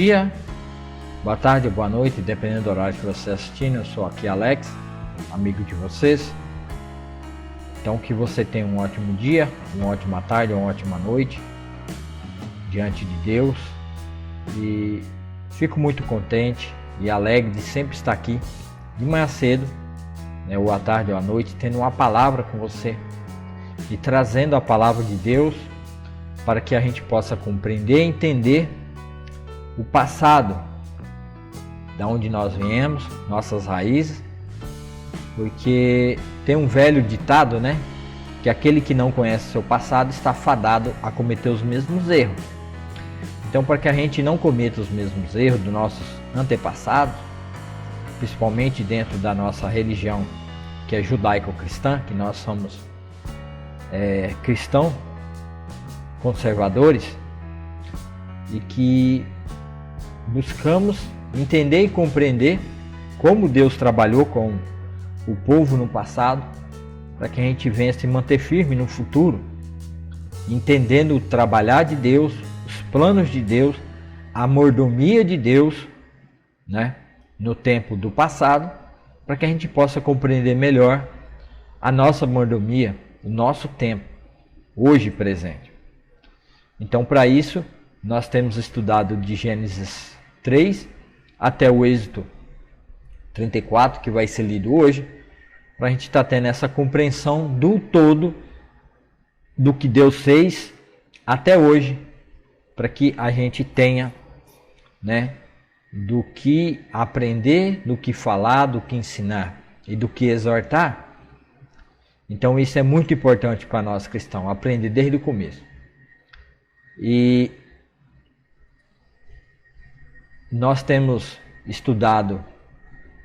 dia, boa tarde, boa noite, dependendo do horário que você está assistindo. Eu sou aqui Alex, amigo de vocês. Então que você tenha um ótimo dia, uma ótima tarde, uma ótima noite diante de Deus. E fico muito contente e alegre de sempre estar aqui de manhã cedo, ou à tarde ou à noite, tendo uma palavra com você e trazendo a palavra de Deus para que a gente possa compreender e entender o passado, da onde nós viemos, nossas raízes, porque tem um velho ditado, que aquele que não conhece seu passado está fadado a cometer os mesmos erros. Então, para que a gente não cometa os mesmos erros dos nossos antepassados, principalmente dentro da nossa religião, que é judaico-cristã, que nós somos cristãos conservadores, e que buscamos entender e compreender como Deus trabalhou com o povo no passado, para que a gente venha se manter firme no futuro, entendendo o trabalhar de Deus, os planos de Deus, a mordomia de Deus, no tempo do passado, para que a gente possa compreender melhor a nossa mordomia, o nosso tempo, hoje presente. Então, para isso, nós temos estudado de Gênesis 3 até o Êxodo 34, que vai ser lido hoje, para a gente estar tendo essa compreensão do todo do que Deus fez até hoje, para que a gente tenha, do que aprender, do que falar, do que ensinar e do que exortar. Então isso é muito importante para nós cristãos, aprender desde o começo. E nós temos estudado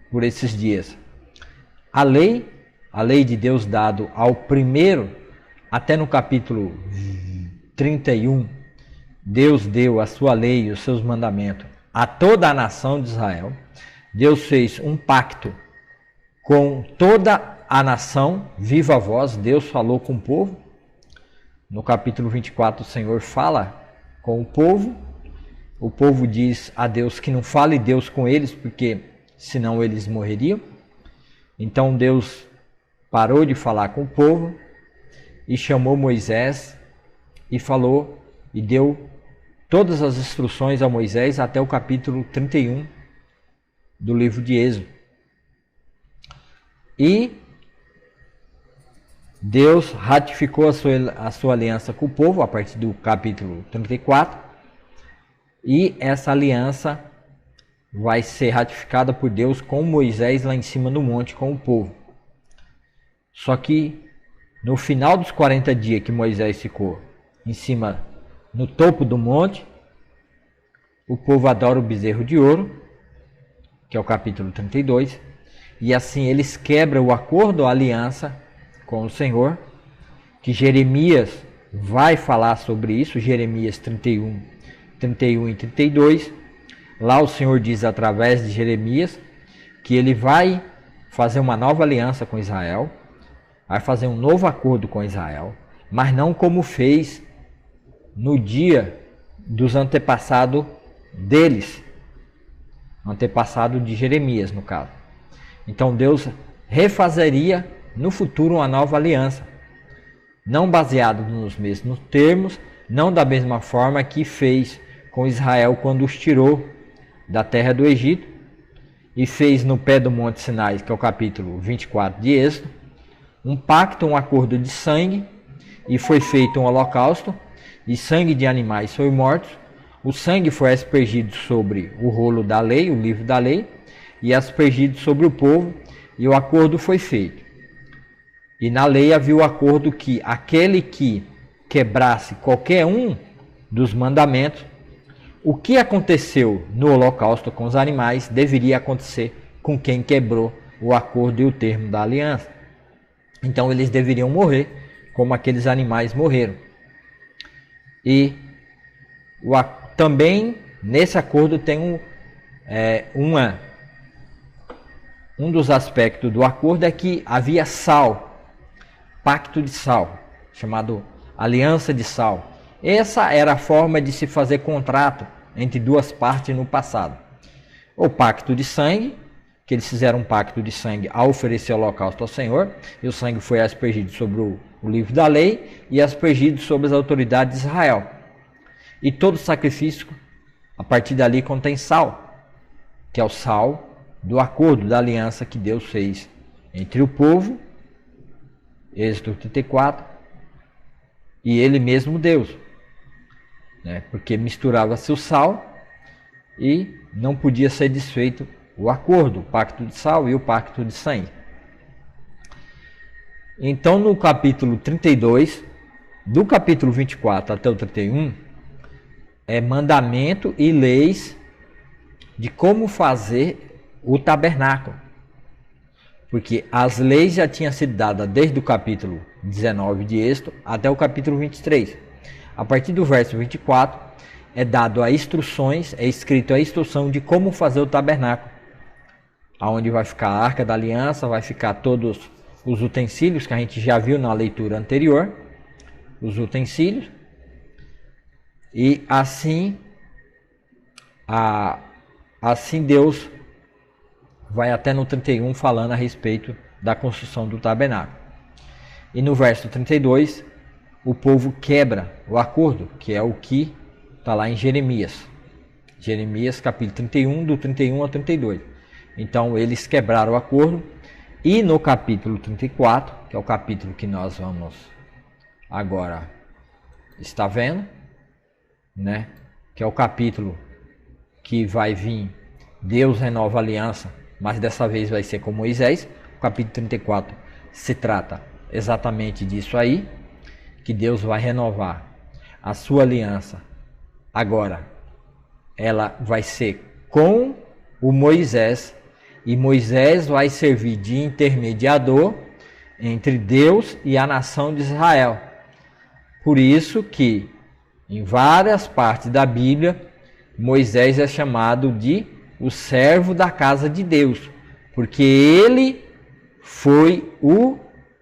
por esses dias a lei de Deus dado ao primeiro, até no capítulo 31, Deus deu a sua lei e os seus mandamentos a toda a nação de Israel. Deus fez um pacto com toda a nação, viva voz, Deus falou com o povo. No capítulo 24, o Senhor fala com o povo diz a Deus que não fale Deus com eles, porque senão eles morreriam. Então Deus parou de falar com o povo e chamou Moisés e falou e deu todas as instruções a Moisés até o capítulo 31 do livro de Êxodo. E Deus ratificou a sua aliança com o povo a partir do capítulo 34. E essa aliança vai ser ratificada por Deus com Moisés lá em cima do monte com o povo. Só que no final dos 40 dias que Moisés ficou em cima, no topo do monte, o povo adora o bezerro de ouro, que é o capítulo 32, e assim eles quebram o acordo, a aliança com o Senhor, que Jeremias vai falar sobre isso, Jeremias 31 e 32. Lá o Senhor diz através de Jeremias que ele vai fazer uma nova aliança com Israel, vai fazer um novo acordo com Israel, mas não como fez no dia dos antepassados deles, antepassado de Jeremias no caso. Então Deus refazeria no futuro uma nova aliança, não baseado nos mesmos termos, não da mesma forma que fez com Israel quando os tirou da terra do Egito e fez no pé do Monte Sinai, que é o capítulo 24 de Êxodo, um pacto, um acordo de sangue, e foi feito um holocausto, e sangue de animais foi morto, o sangue foi aspergido sobre o rolo da lei, o livro da lei, e aspergido sobre o povo, e o acordo foi feito. E na lei havia o acordo que aquele que quebrasse qualquer um dos mandamentos, o que aconteceu no holocausto com os animais deveria acontecer com quem quebrou o acordo e o termo da aliança. Então eles deveriam morrer como aqueles animais morreram. E também nesse acordo tem um dos aspectos do acordo é que havia sal, pacto de sal, chamado aliança de sal. Essa era a forma de se fazer contrato entre duas partes no passado. O pacto de sangue, que eles fizeram um pacto de sangue ao oferecer holocausto ao Senhor, e o sangue foi aspergido sobre o livro da lei e aspergido sobre as autoridades de Israel. E todo sacrifício, a partir dali, contém sal, que é o sal do acordo, da aliança que Deus fez entre o povo, Êxodo 34, e ele mesmo Deus, né? Porque misturava-se o sal e não podia ser desfeito o acordo, o pacto de sal e o pacto de sangue. Então, no capítulo 32, do capítulo 24 até o 31, é mandamento e leis de como fazer o tabernáculo. Porque as leis já tinham sido dadas desde o capítulo 19 de Êxodo até o capítulo 23. A partir do verso 24 é dado as instruções, é escrito a instrução de como fazer o tabernáculo. Aonde vai ficar a Arca da Aliança, vai ficar todos os utensílios que a gente já viu na leitura anterior, os utensílios. E assim Deus vai até no 31 falando a respeito da construção do tabernáculo. E no verso 32, o povo quebra o acordo, que é o que está lá em Jeremias. Jeremias capítulo 31, do 31 ao 32. Então eles quebraram o acordo. E no capítulo 34, que é o capítulo que nós vamos agora estar vendo, né? Que é o capítulo que vai vir, Deus renova a aliança, mas dessa vez vai ser com Moisés. O capítulo 34 se trata exatamente disso aí, que Deus vai renovar a sua aliança. Agora, ela vai ser com o Moisés, e Moisés vai servir de intermediador entre Deus e a nação de Israel. Por isso que em várias partes da Bíblia, Moisés é chamado de o servo da casa de Deus, porque ele foi o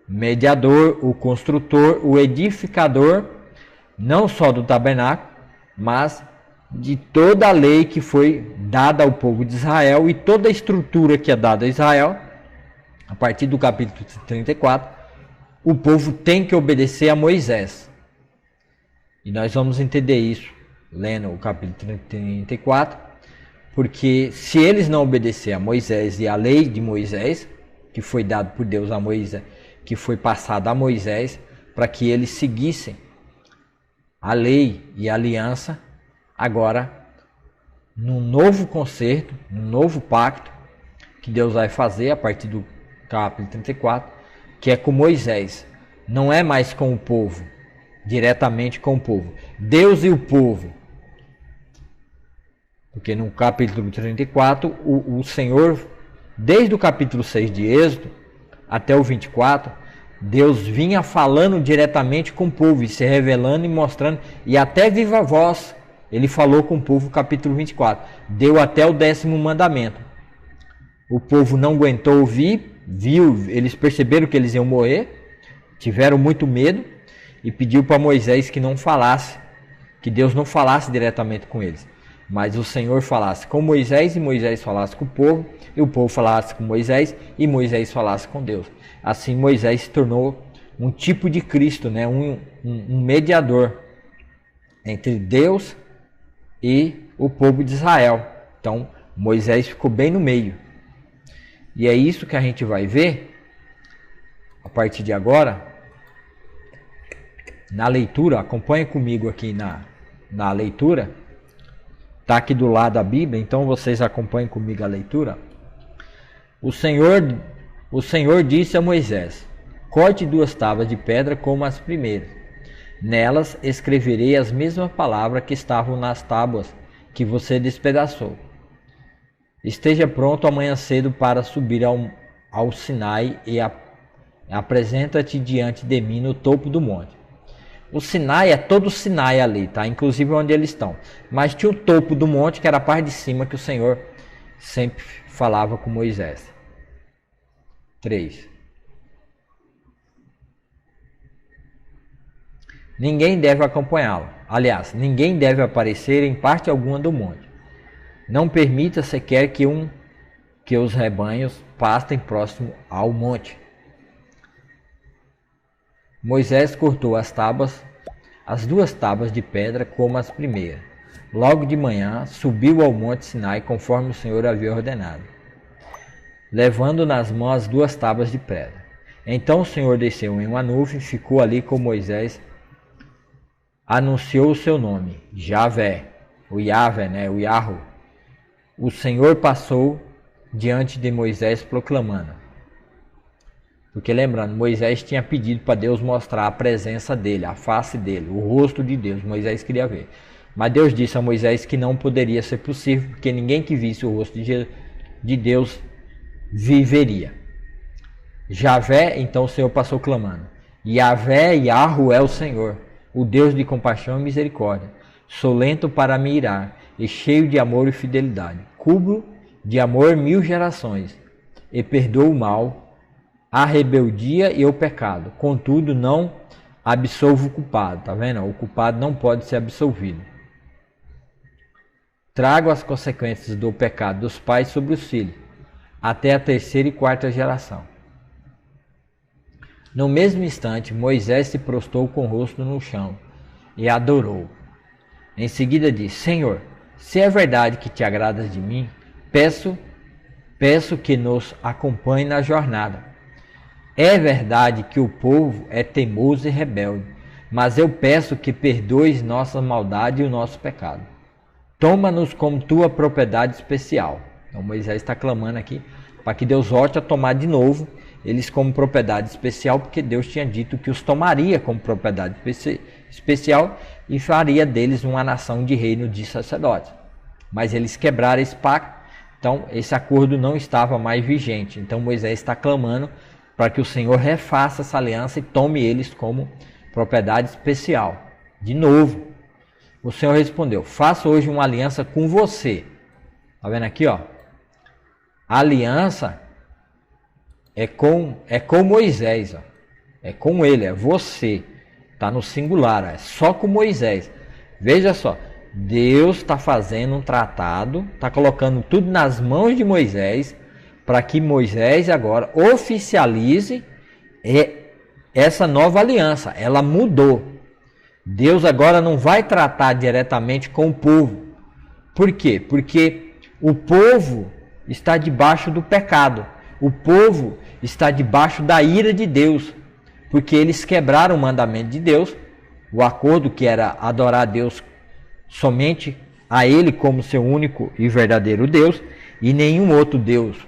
mediador, o construtor, o edificador, não só do tabernáculo, mas de toda a lei que foi dada ao povo de Israel e toda a estrutura que é dada a Israel. A partir do capítulo 34, o povo tem que obedecer a Moisés. E nós vamos entender isso lendo o capítulo 34, porque se eles não obedecer a Moisés e a lei de Moisés, que foi dado por Deus a Moisés, que foi passada a Moisés, para que eles seguissem a lei e a aliança, agora, num novo concerto, num novo pacto, que Deus vai fazer a partir do capítulo 34, que é com Moisés. Não é mais com o povo, diretamente com o povo. Deus e o povo. Porque no capítulo 34, o Senhor, desde o capítulo 6 de Êxodo até o 24, Deus vinha falando diretamente com o povo e se revelando e mostrando, e até viva voz, ele falou com o povo, capítulo 24. Deu até o 10º mandamento. O povo não aguentou ouvir, viu, eles perceberam que eles iam morrer, tiveram muito medo e pediu para Moisés que não falasse, que Deus não falasse diretamente com eles, mas o Senhor falasse com Moisés e Moisés falasse com o povo, e o povo falasse com Moisés e Moisés falasse com Deus. Assim Moisés se tornou um tipo de Cristo, né? um mediador entre Deus e o povo de Israel. Então Moisés ficou bem no meio. E é isso que a gente vai ver a partir de agora na leitura. Acompanhe comigo aqui na leitura. Está aqui do lado a Bíblia, então vocês acompanhem comigo a leitura. O Senhor disse a Moisés: corte 2 tábuas de pedra como as primeiras. Nelas escreverei as mesmas palavras que estavam nas tábuas que você despedaçou. Esteja pronto amanhã cedo para subir ao Sinai e apresenta-te diante de mim no topo do monte. O Sinai é todo o Sinai ali, tá? Inclusive onde eles estão. Mas tinha o topo do monte, que era a parte de cima que o Senhor sempre falava com Moisés. 3. Ninguém deve acompanhá-lo. Aliás, ninguém deve aparecer em parte alguma do monte. Não permita sequer que os rebanhos pastem próximo ao monte. Moisés cortou as 2 tábuas de pedra como as primeiras. Logo de manhã, subiu ao monte Sinai, conforme o Senhor havia ordenado, levando nas mãos as 2 tábuas de pedra. Então o Senhor desceu em uma nuvem, ficou ali com Moisés, anunciou o seu nome, Javé, o Yahvé, o Yahô. O Senhor passou diante de Moisés proclamando. Porque lembrando, Moisés tinha pedido para Deus mostrar a presença dele, a face dele, o rosto de Deus. Moisés queria ver. Mas Deus disse a Moisés que não poderia ser possível, porque ninguém que visse o rosto de Deus viveria. Javé, então o Senhor passou clamando. Yahvé, Yahô é o Senhor, o Deus de compaixão e misericórdia. Sou lento para me irar e cheio de amor e fidelidade. Cubro de amor 1000 gerações e perdoo o mal, a rebeldia e o pecado. Contudo, não absolvo o culpado. Tá vendo? O culpado não pode ser absolvido. Trago as consequências do pecado dos pais sobre os filhos, até a 3ª e 4ª geração. No mesmo instante, Moisés se prostrou com o rosto no chão e adorou. Em seguida disse: Senhor, se é verdade que te agradas de mim, peço que nos acompanhe na jornada. É verdade que o povo é teimoso e rebelde, mas eu peço que perdoes nossa maldade e o nosso pecado. Toma-nos como tua propriedade especial. Então Moisés está clamando aqui para que Deus volte a tomar de novo eles como propriedade especial, porque Deus tinha dito que os tomaria como propriedade especial e faria deles uma nação de reino de sacerdotes. Mas eles quebraram esse pacto, então esse acordo não estava mais vigente. Então Moisés está clamando para que o Senhor refaça essa aliança e tome eles como propriedade especial. De novo, o Senhor respondeu: faço hoje uma aliança com você. Está vendo aqui, ó? A aliança é com Moisés, ó. É com ele, é você. Está no singular, ó. É só com Moisés. Veja só, Deus está fazendo um tratado, está colocando tudo nas mãos de Moisés, para que Moisés agora oficialize essa nova aliança. Ela mudou. Deus agora não vai tratar diretamente com o povo. Por quê? Porque o povo está debaixo do pecado. O povo está debaixo da ira de Deus. Porque eles quebraram o mandamento de Deus, o acordo que era adorar a Deus somente a Ele como seu único e verdadeiro Deus, e nenhum outro Deus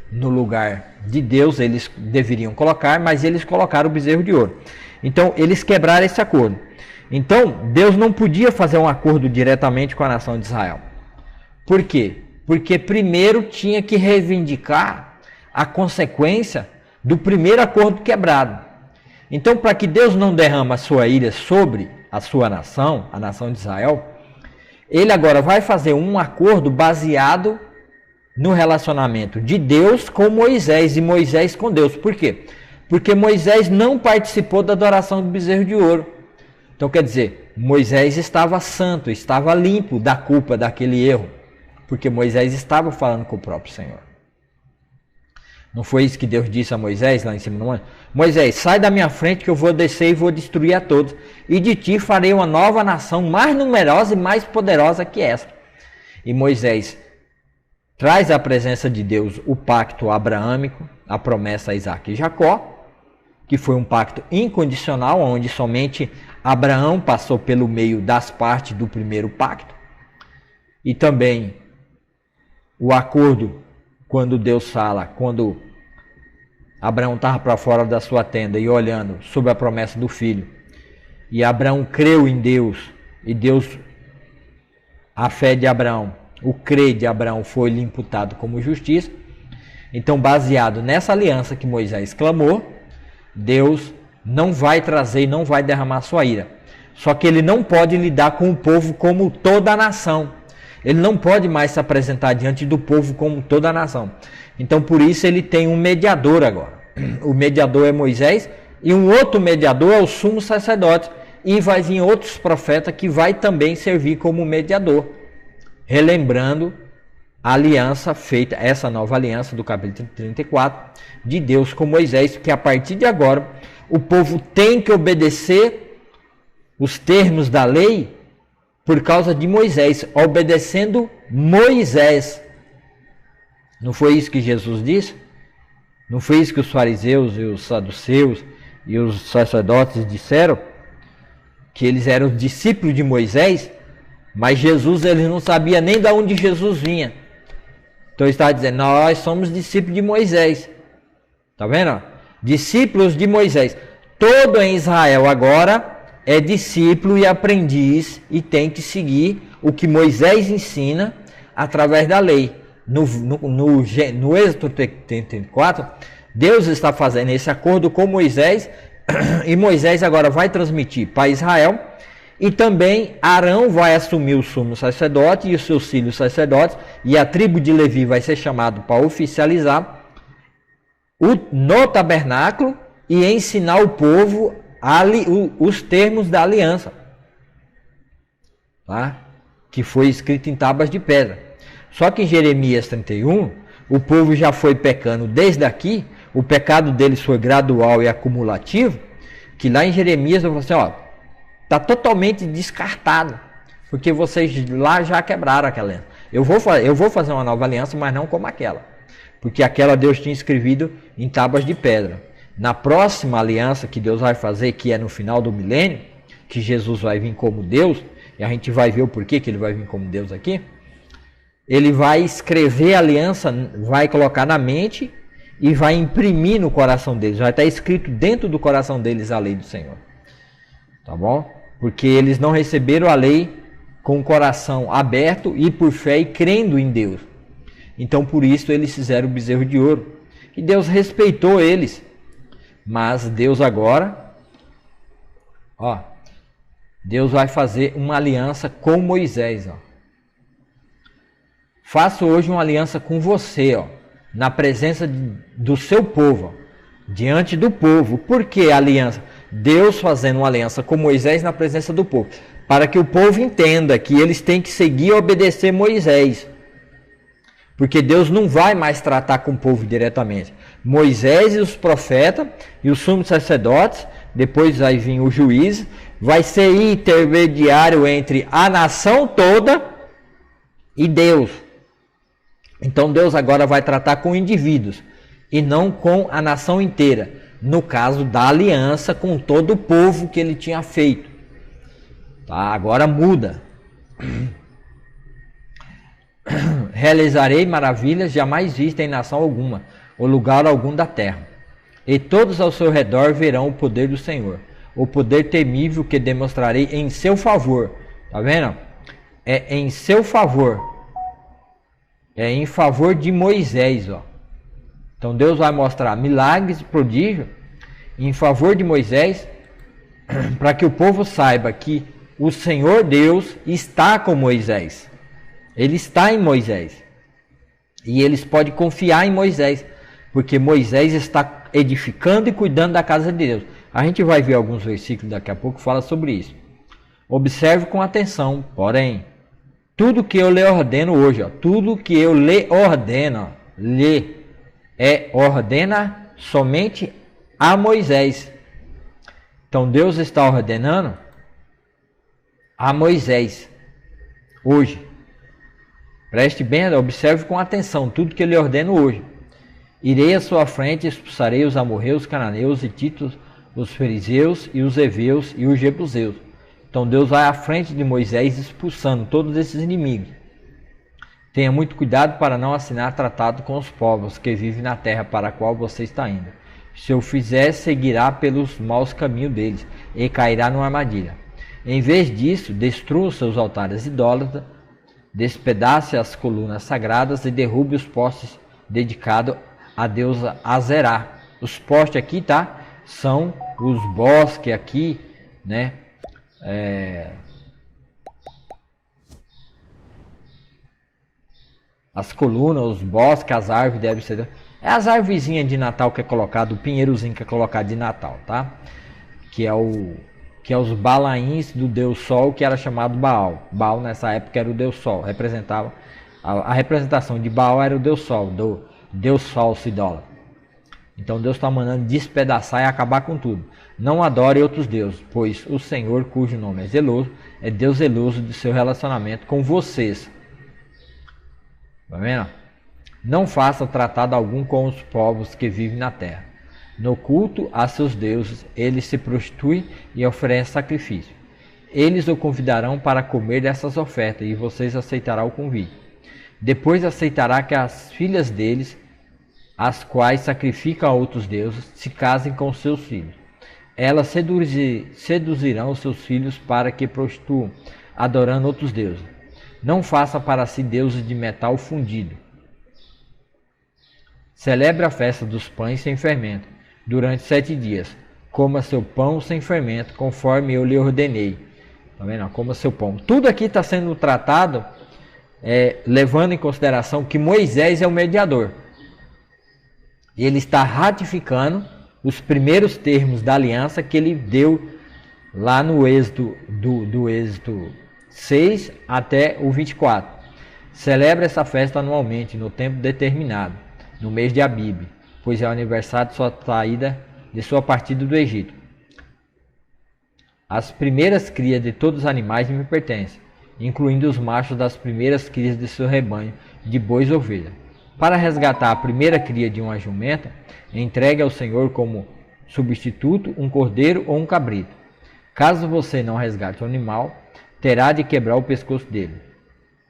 no lugar de Deus eles deveriam colocar, mas eles colocaram o bezerro de ouro. Então eles quebraram esse acordo. Então Deus não podia fazer um acordo diretamente com a nação de Israel. Por quê? Porque primeiro tinha que reivindicar a consequência do primeiro acordo quebrado. Então, para que Deus não derrame a sua ira sobre a sua nação, a nação de Israel, ele agora vai fazer um acordo baseado no relacionamento de Deus com Moisés e Moisés com Deus. Por quê? Porque Moisés não participou da adoração do bezerro de ouro. Então, quer dizer, Moisés estava santo, estava limpo da culpa daquele erro, porque Moisés estava falando com o próprio Senhor. Não foi isso que Deus disse a Moisés lá em cima do monte? Moisés, sai da minha frente que eu vou descer e vou destruir a todos. E de ti farei uma nova nação mais numerosa e mais poderosa que essa. E Moisés traz à presença de Deus o pacto abraâmico, a promessa a Isaac e Jacó, que foi um pacto incondicional, onde somente Abraão passou pelo meio das partes do primeiro pacto. E também o acordo, quando Deus fala, quando Abraão estava para fora da sua tenda e olhando sobre a promessa do filho, e Abraão creu em Deus, e Deus, a fé de Abraão, o crer de Abraão foi lhe imputado como justiça. Então, baseado nessa aliança que Moisés clamou, Deus não vai trazer e não vai derramar sua ira. Só que ele não pode lidar com o povo como toda a nação. Ele não pode mais se apresentar diante do povo como toda a nação. Então, por isso, ele tem um mediador agora. O mediador é Moisés e um outro mediador é o sumo sacerdote, e vai vir outros profetas que vai também servir como mediador, relembrando a aliança feita, essa nova aliança do capítulo 34 de Deus com Moisés, que a partir de agora o povo tem que obedecer os termos da lei por causa de Moisés, obedecendo Moisés. Não foi isso que Jesus disse? Não foi isso que os fariseus e os saduceus e os sacerdotes disseram? Que eles eram discípulos de Moisés, mas Jesus, ele não sabia nem de onde Jesus vinha. Então ele estava dizendo, nós somos discípulos de Moisés. Está vendo? Discípulos de Moisés. Todo em Israel agora é discípulo e aprendiz e tem que seguir o que Moisés ensina através da lei. No Êxodo 34, Deus está fazendo esse acordo com Moisés e Moisés agora vai transmitir para Israel e também Arão vai assumir o sumo sacerdote e os seus filhos sacerdotes e a tribo de Levi vai ser chamado para oficializar no tabernáculo e ensinar o povo os termos da aliança, tá? Que foi escrito em tábuas de pedra. Só que em Jeremias 31, o povo já foi pecando desde aqui, o pecado deles foi gradual e acumulativo, que lá em Jeremias eu falei assim, ó, está totalmente descartado, porque vocês lá já quebraram aquela aliança. Eu vou fazer uma nova aliança, mas não como aquela, porque aquela Deus tinha escrevido em tábuas de pedra. Na próxima aliança que Deus vai fazer, que é no final do milênio, que Jesus vai vir como Deus, e a gente vai ver o porquê que ele vai vir como Deus aqui, ele vai escrever a aliança, vai colocar na mente e vai imprimir no coração deles. Vai estar escrito dentro do coração deles a lei do Senhor. Tá bom? Porque eles não receberam a lei com o coração aberto e por fé e crendo em Deus. Então por isso eles fizeram o bezerro de ouro. E Deus respeitou eles. Mas Deus agora, ó, Deus vai fazer uma aliança com Moisés, ó. Faço hoje uma aliança com você, ó, na presença do seu povo, ó, diante do povo. Por que aliança? Deus fazendo uma aliança com Moisés na presença do povo, para que o povo entenda que eles têm que seguir e obedecer Moisés. Porque Deus não vai mais tratar com o povo diretamente. Moisés e os profetas e os sumos sacerdotes, depois vai vir o juiz, vai ser intermediário entre a nação toda e Deus. Então Deus agora vai tratar com indivíduos e não com a nação inteira. No caso da aliança com todo o povo que ele tinha feito. Tá? Agora muda. Realizarei maravilhas jamais vistas em nação alguma, ou lugar algum da terra. E todos ao seu redor verão o poder do Senhor, o poder temível que demonstrarei em seu favor. Tá vendo? É em seu favor. É em favor de Moisés, ó. Então Deus vai mostrar milagres e prodígios em favor de Moisés, para que o povo saiba que o Senhor Deus está com Moisés. Ele está em Moisés. E eles podem confiar em Moisés, porque Moisés está edificando e cuidando da casa de Deus. A gente vai ver alguns versículos daqui a pouco que fala sobre isso. Observe com atenção, porém, tudo que eu lhe ordeno hoje, ó, tudo que eu lhe ordeno, ordena somente a Moisés. Então Deus está ordenando a Moisés hoje. Preste bem, observe com atenção tudo que eu lhe ordeno hoje. Irei à sua frente, expulsarei os amorreus, cananeus, hititas, os fariseus e os heveus e os jebuseus. Então Deus vai à frente de Moisés expulsando todos esses inimigos. Tenha muito cuidado para não assinar tratado com os povos que vivem na terra para a qual você está indo. Se eu fizer, seguirá pelos maus caminhos deles e cairá numa armadilha. Em vez disso, destrua os seus altares idólatras, despedace as colunas sagradas e derrube os postes dedicados a Deus Azerá. Os postes aqui, tá? São os bosques aqui, né? As colunas, os bosques, as árvores devem ser... É as árvorezinhas de Natal que é colocado, o pinheirozinho que é colocado de Natal, tá? Que é que é os Balaíns do Deus Sol, que era chamado Baal. Baal nessa época era o Deus Sol, representava a representação de Baal era o Deus Sol, do Deus falso idólatra. Então Deus está mandando despedaçar e acabar com tudo. Não adore outros deuses, pois o Senhor, cujo nome é zeloso, é Deus zeloso de seu relacionamento com vocês. Tá vendo? Não faça tratado algum com os povos que vivem na terra. No culto a seus deuses, ele se prostitui e oferece sacrifício. Eles o convidarão para comer dessas ofertas e vocês aceitarão o convite. Depois aceitará que as filhas deles, as quais sacrificam a outros deuses, se casem com seus filhos. Elas seduzirão seus filhos para que prostituam, adorando outros deuses. Não faça para si deuses de metal fundido. Celebre a festa dos pães sem fermento durante 7 dias. Coma seu pão sem fermento, conforme eu lhe ordenei. Tá vendo? Coma seu pão. Tudo aqui está sendo tratado levando em consideração que Moisés é o mediador. Ele está ratificando os primeiros termos da aliança que ele deu lá no Êxodo, do Êxodo 6 até o 24. Celebra essa festa anualmente, no tempo determinado, no mês de Abibe, pois é o aniversário de sua saída, de sua partida do Egito. As primeiras crias de todos os animais me pertencem, incluindo os machos das primeiras crias de seu rebanho, de bois e ovelhas. Para resgatar a primeira cria de uma jumenta, entregue ao Senhor como substituto um cordeiro ou um cabrito. Caso você não resgate o animal, terá de quebrar o pescoço dele.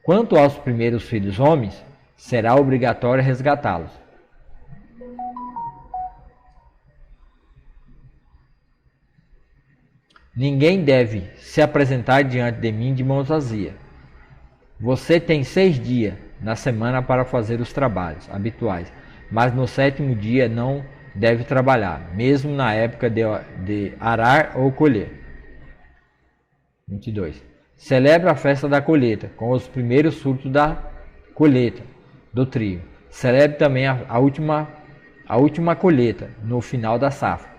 Quanto aos primeiros filhos homens, será obrigatório resgatá-los. Ninguém deve se apresentar diante de mim de mãos vazias. Você tem 6 dias na semana para fazer os trabalhos habituais, mas no 7º dia não deve trabalhar, mesmo na época de arar ou colher. 22. Celebra a festa da colheita, com os primeiros frutos da colheita do trigo. Celebre também a última colheita, no final da safra.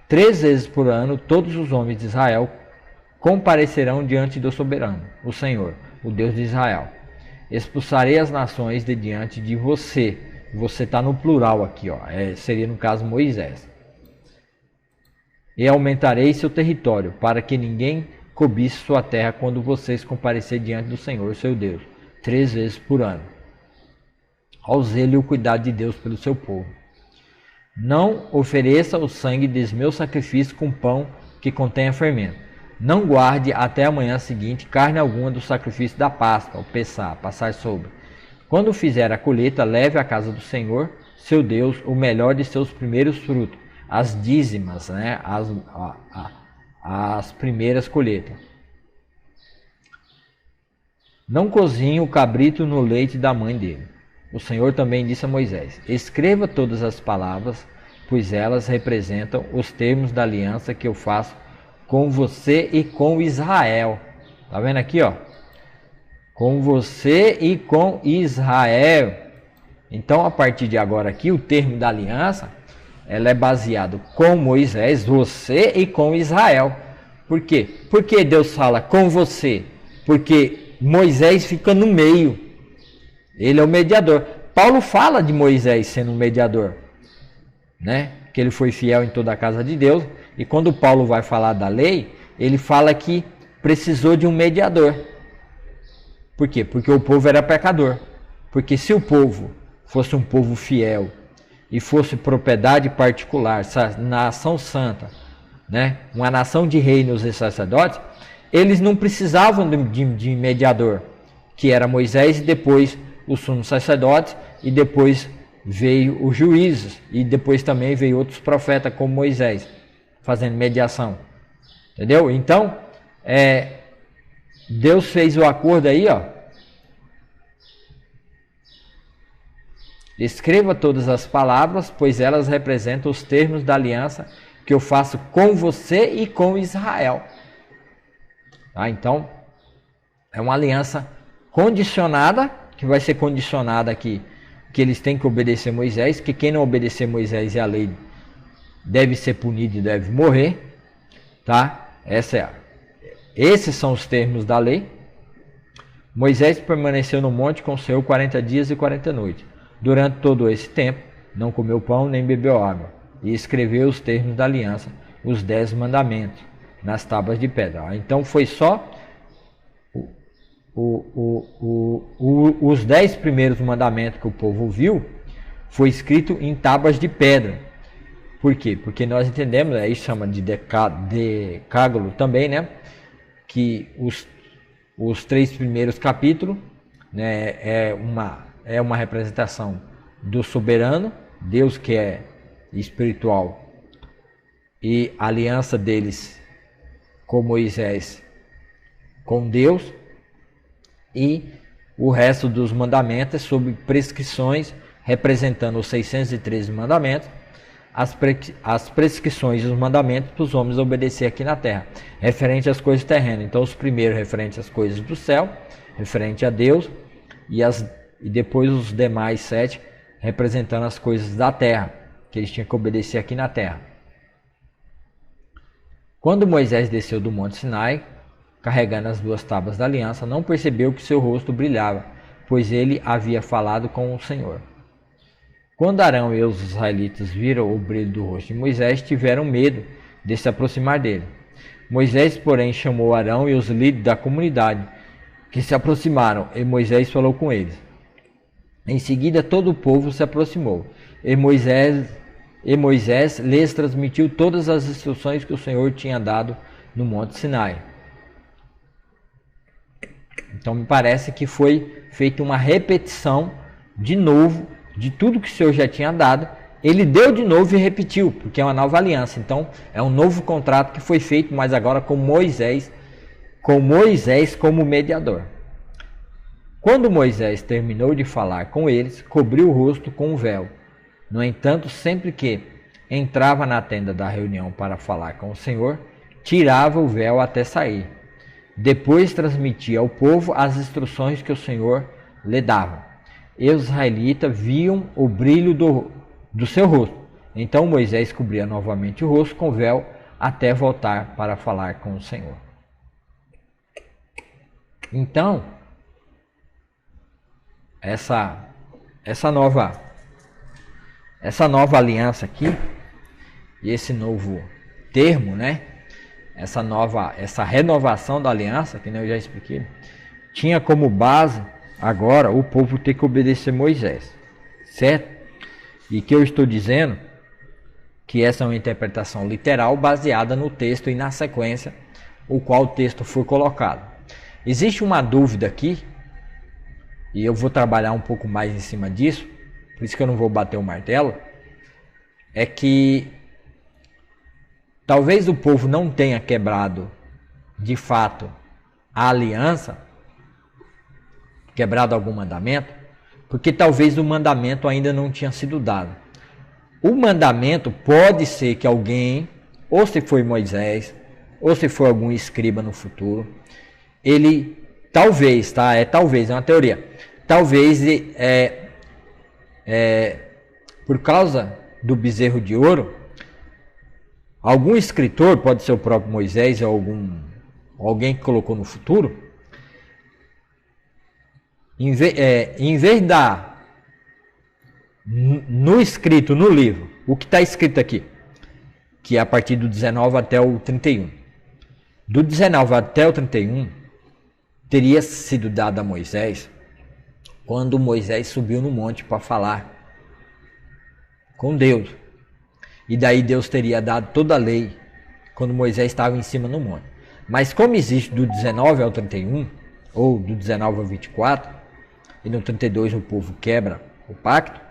3 vezes por ano, todos os homens de Israel comparecerão diante do soberano, o Senhor, o Deus de Israel. Expulsarei as nações de diante de você. Você está no plural aqui, ó. Seria no caso Moisés. E aumentarei seu território, para que ninguém cobice sua terra quando vocês comparecerem diante do Senhor, seu Deus, 3 vezes por ano. Ao zelo e o cuidado de Deus pelo seu povo. Não ofereça o sangue dos meus sacrifícios com pão que contenha fermento. Não guarde até a manhã seguinte carne alguma do sacrifício da Páscoa, ou passar sobre. Quando fizer a colheita, leve à casa do Senhor, seu Deus, o melhor de seus primeiros frutos, as dízimas, né? As primeiras colheitas. Não cozinhe o cabrito no leite da mãe dele. O Senhor também disse a Moisés: escreva todas as palavras, pois elas representam os termos da aliança que eu faço com você e com Israel. Tá vendo aqui, ó? Com você e com Israel. Então, a partir de agora aqui, o termo da aliança, ela é baseado com Moisés, você e com Israel. Por quê? Porque Deus fala com você? Porque Moisés fica no meio. Ele é o mediador. Paulo fala de Moisés sendo um mediador, né? Que ele foi fiel em toda a casa de Deus. E quando Paulo vai falar da lei, ele fala que precisou de um mediador. Por quê? Porque o povo era pecador. Porque se o povo fosse um povo fiel e fosse propriedade particular, nação santa, né? Uma nação de reinos e sacerdotes, eles não precisavam de mediador, que era Moisés e depois o sumo sacerdote, e depois veio os juízes, e depois também veio outros profetas como Moisés, fazendo mediação. Entendeu? Então, Deus fez o acordo aí, ó. Escreva todas as palavras, pois elas representam os termos da aliança que eu faço com você e com Israel. Tá? Então, é uma aliança condicionada, que vai ser condicionada aqui, que eles têm que obedecer Moisés, que quem não obedecer Moisés e a lei deve ser punido e deve morrer, tá? Esses são os termos da lei. Moisés permaneceu no monte com o Senhor 40 dias e 40 noites. Durante todo esse tempo, não comeu pão nem bebeu água. E escreveu os termos da aliança, os 10 mandamentos, nas tábuas de pedra. Então foi só os 10 primeiros mandamentos que o povo viu, foi escrito em tábuas de pedra. Por quê? Porque nós entendemos, aí chama de decálogo também, né? Que os 3 primeiros capítulos, né, é uma representação do soberano, Deus que é espiritual, e a aliança deles com Moisés, com Deus, e o resto dos mandamentos é sobre prescrições, representando os 613 mandamentos, as prescrições e os mandamentos para os homens obedecer aqui na terra, referente às coisas terrenas. Então, os primeiros referentes às coisas do céu, referente a Deus, e depois os demais 7 representando as coisas da terra, que eles tinham que obedecer aqui na terra. Quando Moisés desceu do Monte Sinai, carregando as 2 tábuas da aliança, não percebeu que seu rosto brilhava, pois ele havia falado com o Senhor. Quando Arão e os israelitas viram o brilho do rosto de Moisés, tiveram medo de se aproximar dele. Moisés, porém, chamou Arão e os líderes da comunidade, que se aproximaram, e Moisés falou com eles. Em seguida, todo o povo se aproximou, e Moisés lhes transmitiu todas as instruções que o Senhor tinha dado no Monte Sinai. Então, me parece que foi feita uma repetição de novo de tudo que o Senhor já tinha dado. Ele deu de novo e repetiu, porque é uma nova aliança. Então, é um novo contrato que foi feito, mas agora com Moisés como mediador. Quando Moisés terminou de falar com eles, cobriu o rosto com um véu. No entanto, sempre que entrava na tenda da reunião para falar com o Senhor, tirava o véu até sair. Depois transmitia ao povo as instruções que o Senhor lhe dava. E os israelitas viam o brilho do seu rosto. Então Moisés cobria novamente o rosto com o véu até voltar para falar com o Senhor. Então, essa nova aliança aqui, e esse novo termo, né? Essa renovação da aliança, que eu já expliquei, tinha como base agora o povo ter que obedecer Moisés, certo? E que eu estou dizendo que essa é uma interpretação literal baseada no texto e na sequência o qual o texto foi colocado. Existe uma dúvida aqui, e eu vou trabalhar um pouco mais em cima disso, por isso que eu não vou bater o martelo, é que talvez o povo não tenha quebrado de fato a aliança, quebrado algum mandamento, porque talvez o mandamento ainda não tinha sido dado. O mandamento pode ser que alguém, ou se foi Moisés, ou se for algum escriba no futuro, ele talvez, tá? Talvez, é uma teoria. Talvez por causa do bezerro de ouro, algum escritor, pode ser o próprio Moisés ou alguém que colocou no futuro, em vez da no escrito, no livro, o que está escrito aqui, que é a partir do 19 até o 31. Do 19 até o 31, teria sido dado a Moisés quando Moisés subiu no monte para falar com Deus. E daí Deus teria dado toda a lei quando Moisés estava em cima no monte. Mas como existe do 19 ao 31, ou do 19 ao 24, e no 32 o povo quebra o pacto,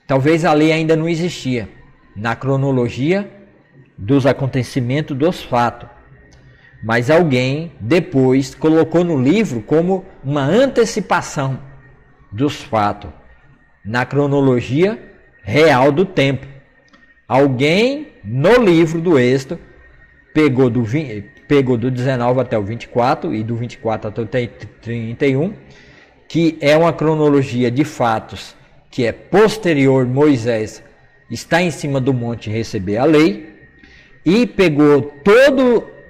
talvez a lei ainda não existia na cronologia dos acontecimentos, dos fatos. Mas alguém depois colocou no livro como uma antecipação dos fatos, na cronologia real do tempo. Alguém no livro do Êxodo pegou do 19 até o 24 e do 24 até o 31, que é uma cronologia de fatos que é posterior Moisés está em cima do monte receber a lei, e pegou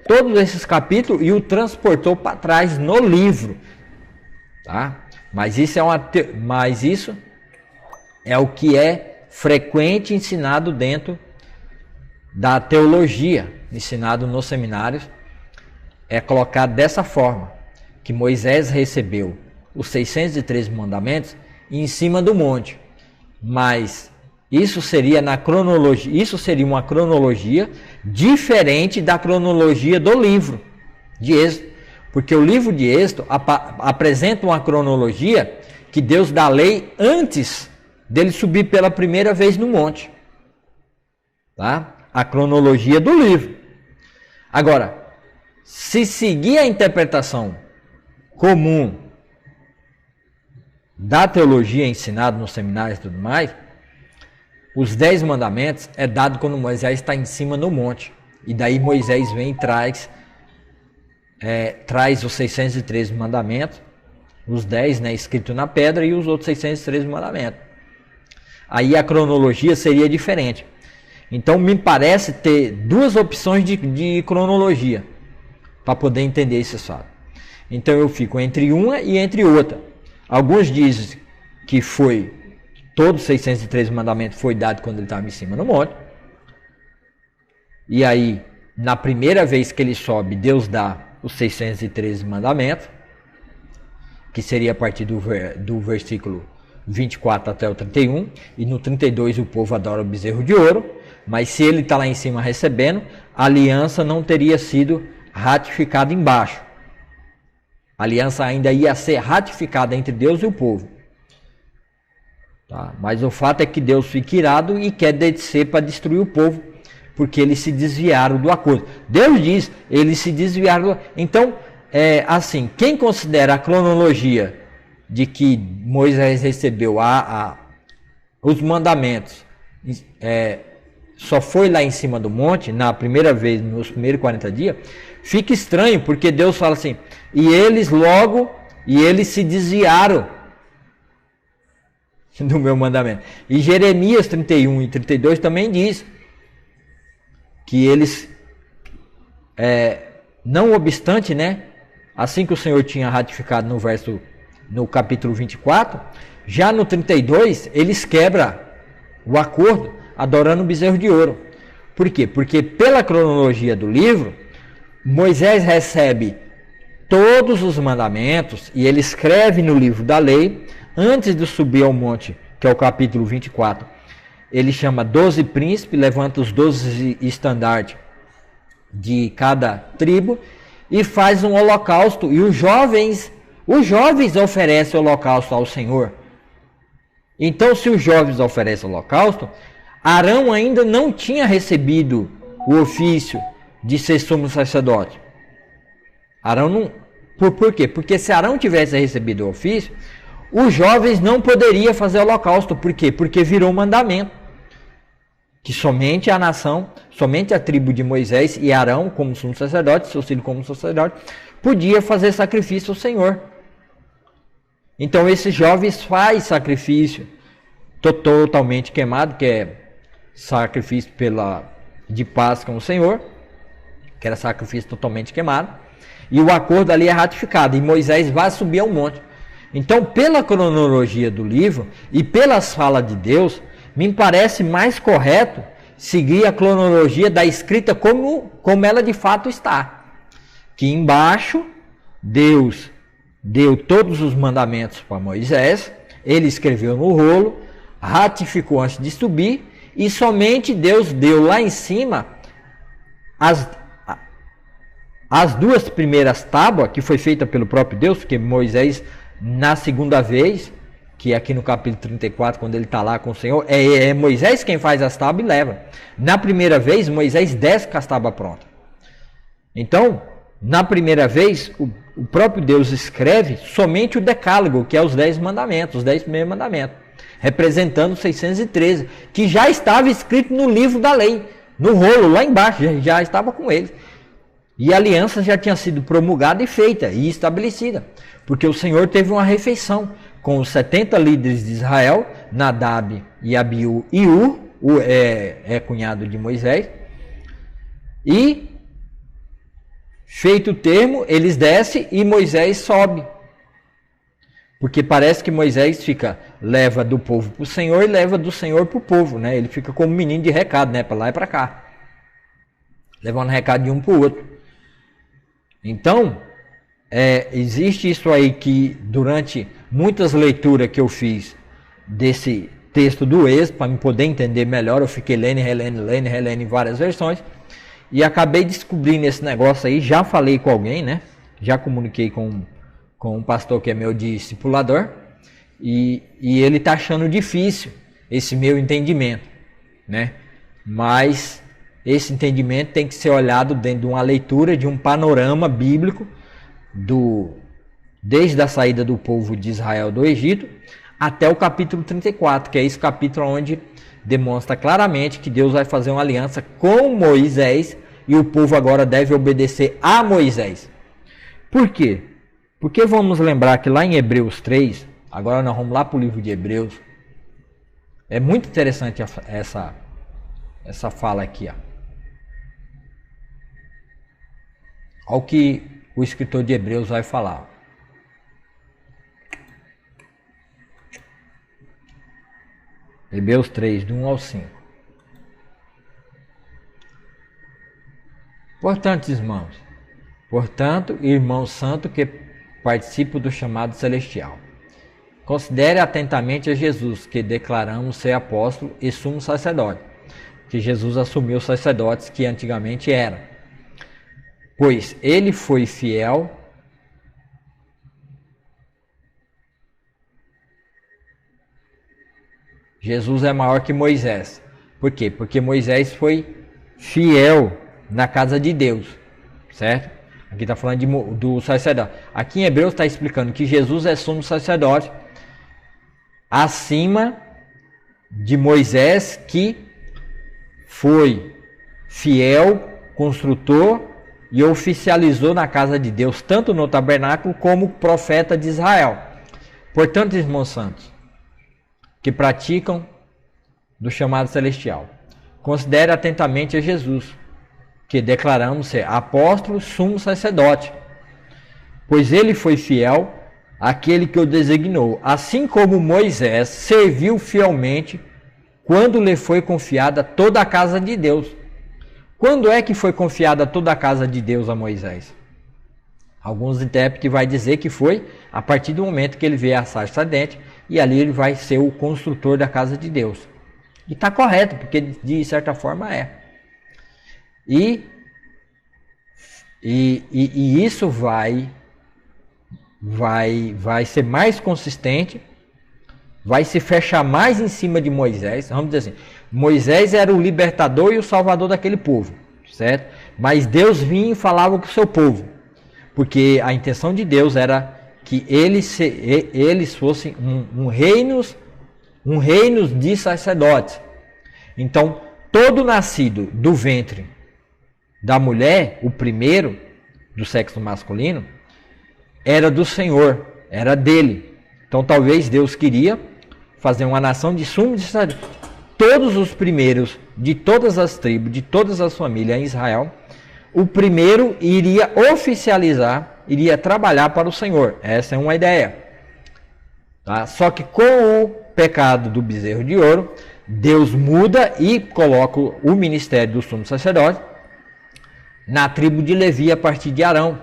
todos esses capítulos e o transportou para trás no livro, tá? Mas isso é o que é frequente ensinado dentro da teologia, ensinado nos seminários, é colocado dessa forma, que Moisés recebeu os 613 mandamentos em cima do monte, mas isso seria uma cronologia diferente da cronologia do livro de Êxodo, porque o livro de Êxodo apresenta uma cronologia que Deus dá a lei antes dele subir pela primeira vez no monte, tá? A cronologia do livro. Agora, se seguir a interpretação comum da teologia ensinada nos seminários e tudo mais, os 10 mandamentos é dado quando Moisés está em cima no monte. E daí Moisés vem e traz os 613 mandamentos, os 10, né, escrito na pedra, e os outros 613 mandamentos. Aí a cronologia seria diferente. Então me parece ter duas opções de cronologia para poder entender esse fato. Então eu fico entre uma e entre outra. Alguns dizem que todos os 613 mandamentos foi dado quando ele estava em cima no monte. E aí, na primeira vez que ele sobe, Deus dá os 613 mandamentos, que seria a partir do versículo 24 até o 31, e no 32 o povo adora o bezerro de ouro, mas se ele está lá em cima recebendo, a aliança não teria sido ratificada embaixo. A aliança ainda ia ser ratificada entre Deus e o povo. Tá? Mas o fato é que Deus fica irado e quer descer para destruir o povo, porque eles se desviaram do acordo. Deus diz, eles se desviaram. Então, assim, quem considera a cronologia de que Moisés recebeu os mandamentos, só foi lá em cima do monte, na primeira vez, nos primeiros 40 dias, fica estranho, porque Deus fala assim, e eles se desviaram do meu mandamento. E Jeremias 31 e 32 também diz que eles, não obstante, né, assim que o Senhor tinha ratificado no capítulo 24, já no 32 eles quebram o acordo adorando o bezerro de ouro. Por quê? Porque pela cronologia do livro, Moisés recebe todos os mandamentos e ele escreve no livro da lei antes de subir ao monte, que é o capítulo 24. Ele chama 12 príncipes, levanta os 12 estandartes de cada tribo e faz um holocausto. E os jovens oferecem holocausto ao Senhor. Então, se os jovens oferecem holocausto, Arão ainda não tinha recebido o ofício de ser sumo sacerdote. Arão não... Por quê? Porque se Arão tivesse recebido o ofício, os jovens não poderiam fazer holocausto. Por quê? Porque virou mandamento. Que somente a nação, somente a tribo de Moisés e Arão, como sumo sacerdote, seu filho como sacerdote, podia fazer sacrifício ao Senhor. Então esses jovens fazem sacrifício totalmente queimado, que é sacrifício de paz com o Senhor, que era sacrifício totalmente queimado, e o acordo ali é ratificado, e Moisés vai subir ao monte. Então, pela cronologia do livro e pelas falas de Deus, me parece mais correto seguir a cronologia da escrita como ela de fato está. Que embaixo, Deus deu todos os mandamentos para Moisés, ele escreveu no rolo, ratificou antes de subir, e somente Deus deu lá em cima as duas primeiras tábuas, que foi feita pelo próprio Deus, porque Moisés, na segunda vez, que é aqui no capítulo 34, quando ele está lá com o Senhor, é Moisés quem faz as tábuas e leva. Na primeira vez, Moisés desce com as tábuas prontas. Então, na primeira vez, o próprio Deus escreve somente o decálogo, que é os 10 mandamentos, os 10 primeiros mandamentos, representando os 613, que já estava escrito no livro da lei, no rolo, lá embaixo, já estava com eles. E a aliança já tinha sido promulgada e feita, e estabelecida, porque o Senhor teve uma refeição com os 70 líderes de Israel, Nadab e Abiú e Ur, é cunhado de Moisés, E, feito o termo, eles descem e Moisés sobe. Porque parece que Moisés leva do povo para o Senhor e leva do Senhor para o povo, né? Ele fica como menino de recado, né? Para lá e para cá. Levando recado de um para o outro. Então, existe isso aí que durante muitas leituras que eu fiz desse texto do Êxodo, para me poder entender melhor, eu fiquei lendo, relendo em várias versões. E acabei descobrindo esse negócio aí, já falei com alguém, né? Já comuniquei com um pastor que é meu discipulador, e ele está achando difícil esse meu entendimento, né? Mas esse entendimento tem que ser olhado dentro de uma leitura, de um panorama bíblico, desde a saída do povo de Israel do Egito até o capítulo 34, que é esse capítulo onde demonstra claramente que Deus vai fazer uma aliança com Moisés e o povo agora deve obedecer a Moisés. Por quê? Porque vamos lembrar que lá em Hebreus 3, agora nós vamos lá para o livro de Hebreus, é muito interessante essa fala aqui. Olha o que o escritor de Hebreus vai falar. Hebreus 3, do 1 ao 5. Portanto, irmão santo que participa do chamado celestial, considere atentamente a Jesus, que declaramos ser apóstolo e sumo sacerdote, que Jesus assumiu os sacerdotes que antigamente era, pois ele foi fiel Jesus é maior que Moisés. Por quê? Porque Moisés foi fiel na casa de Deus, certo? Aqui está falando do sacerdote. Aqui em Hebreus está explicando que Jesus é sumo sacerdote acima de Moisés, que foi fiel, construtor e oficializou na casa de Deus, tanto no tabernáculo como profeta de Israel. Portanto, irmãos santos, que praticam do chamado celestial, considere atentamente a Jesus, que declaramos ser apóstolo, sumo sacerdote, pois ele foi fiel àquele que o designou, assim como Moisés serviu fielmente quando lhe foi confiada toda a casa de Deus. Quando é que foi confiada toda a casa de Deus a Moisés? Alguns intérpretes vai dizer que foi a partir do momento que ele vê a sarça ardente, e ali ele vai ser o construtor da casa de Deus. E está correto, porque de certa forma é. E isso vai ser mais consistente, vai se fechar mais em cima de Moisés. Vamos dizer assim, Moisés era o libertador e o salvador daquele povo, certo? Mas Deus vinha e falava com o seu povo, porque a intenção de Deus era que eles fossem um reino de sacerdotes. Então, todo nascido do ventre da mulher, o primeiro do sexo masculino, era do Senhor, era dele. Então, talvez Deus queria fazer uma nação de sumo sacerdote. Todos os primeiros de todas as tribos, de todas as famílias em Israel, o primeiro iria oficializar, iria trabalhar para o Senhor. Essa é uma ideia. Tá? Só que com o pecado do bezerro de ouro, Deus muda e coloca o ministério do sumo sacerdote na tribo de Levi a partir de Arão.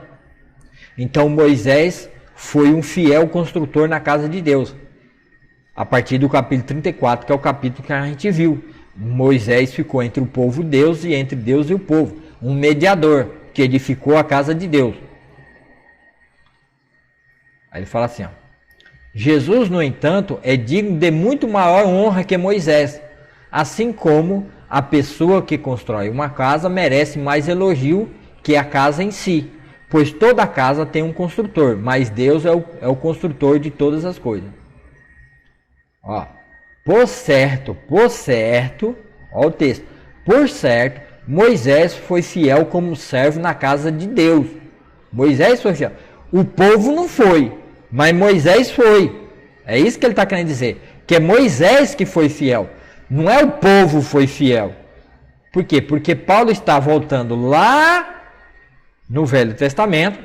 Então Moisés foi um fiel construtor na casa de Deus. A partir do capítulo 34, que é o capítulo que a gente viu. Moisés ficou entre o povo de Deus e entre Deus e o povo. Um mediador que edificou a casa de Deus. Aí ele fala assim, ó, Jesus, no entanto, é digno de muito maior honra que Moisés, assim como a pessoa que constrói uma casa merece mais elogio que a casa em si, pois toda casa tem um construtor, mas Deus é o construtor de todas as coisas. Ó, por certo, ó o texto, por certo, Moisés foi fiel como servo na casa de Deus. Moisés foi fiel. O povo não foi, mas Moisés foi. É isso que ele está querendo dizer. Que é Moisés que foi fiel. Não é o povo que foi fiel. Por quê? Porque Paulo está voltando lá no Velho Testamento,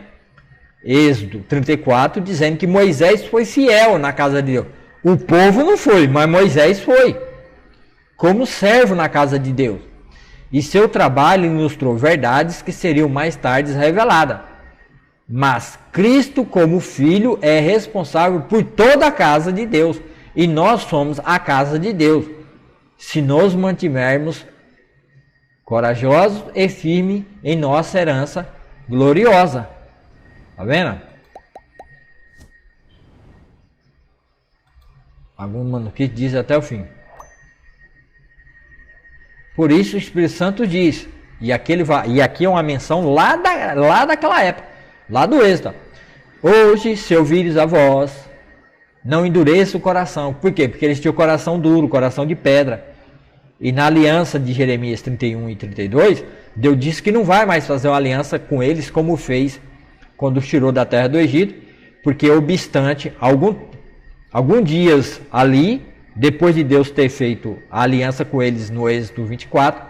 Êxodo 34, dizendo que Moisés foi fiel na casa de Deus. O povo não foi, mas Moisés foi, como servo na casa de Deus. E seu trabalho ilustrou verdades que seriam mais tarde reveladas. Mas Cristo, como Filho, é responsável por toda a casa de Deus. E nós somos a casa de Deus, se nos mantivermos corajosos e firmes em nossa herança gloriosa. Tá vendo? Algum manuscrito diz até o fim. Por isso o Espírito Santo diz, e aqui é uma menção lá daquela época, lá do Êxodo. Hoje, se ouvires a voz, não endureça o coração. Por quê? Porque eles tinham coração duro, coração de pedra. E na aliança de Jeremias 31 e 32, Deus disse que não vai mais fazer uma aliança com eles como fez quando os tirou da terra do Egito, porque obstante, alguns dias ali, depois de Deus ter feito a aliança com eles no Êxodo 24,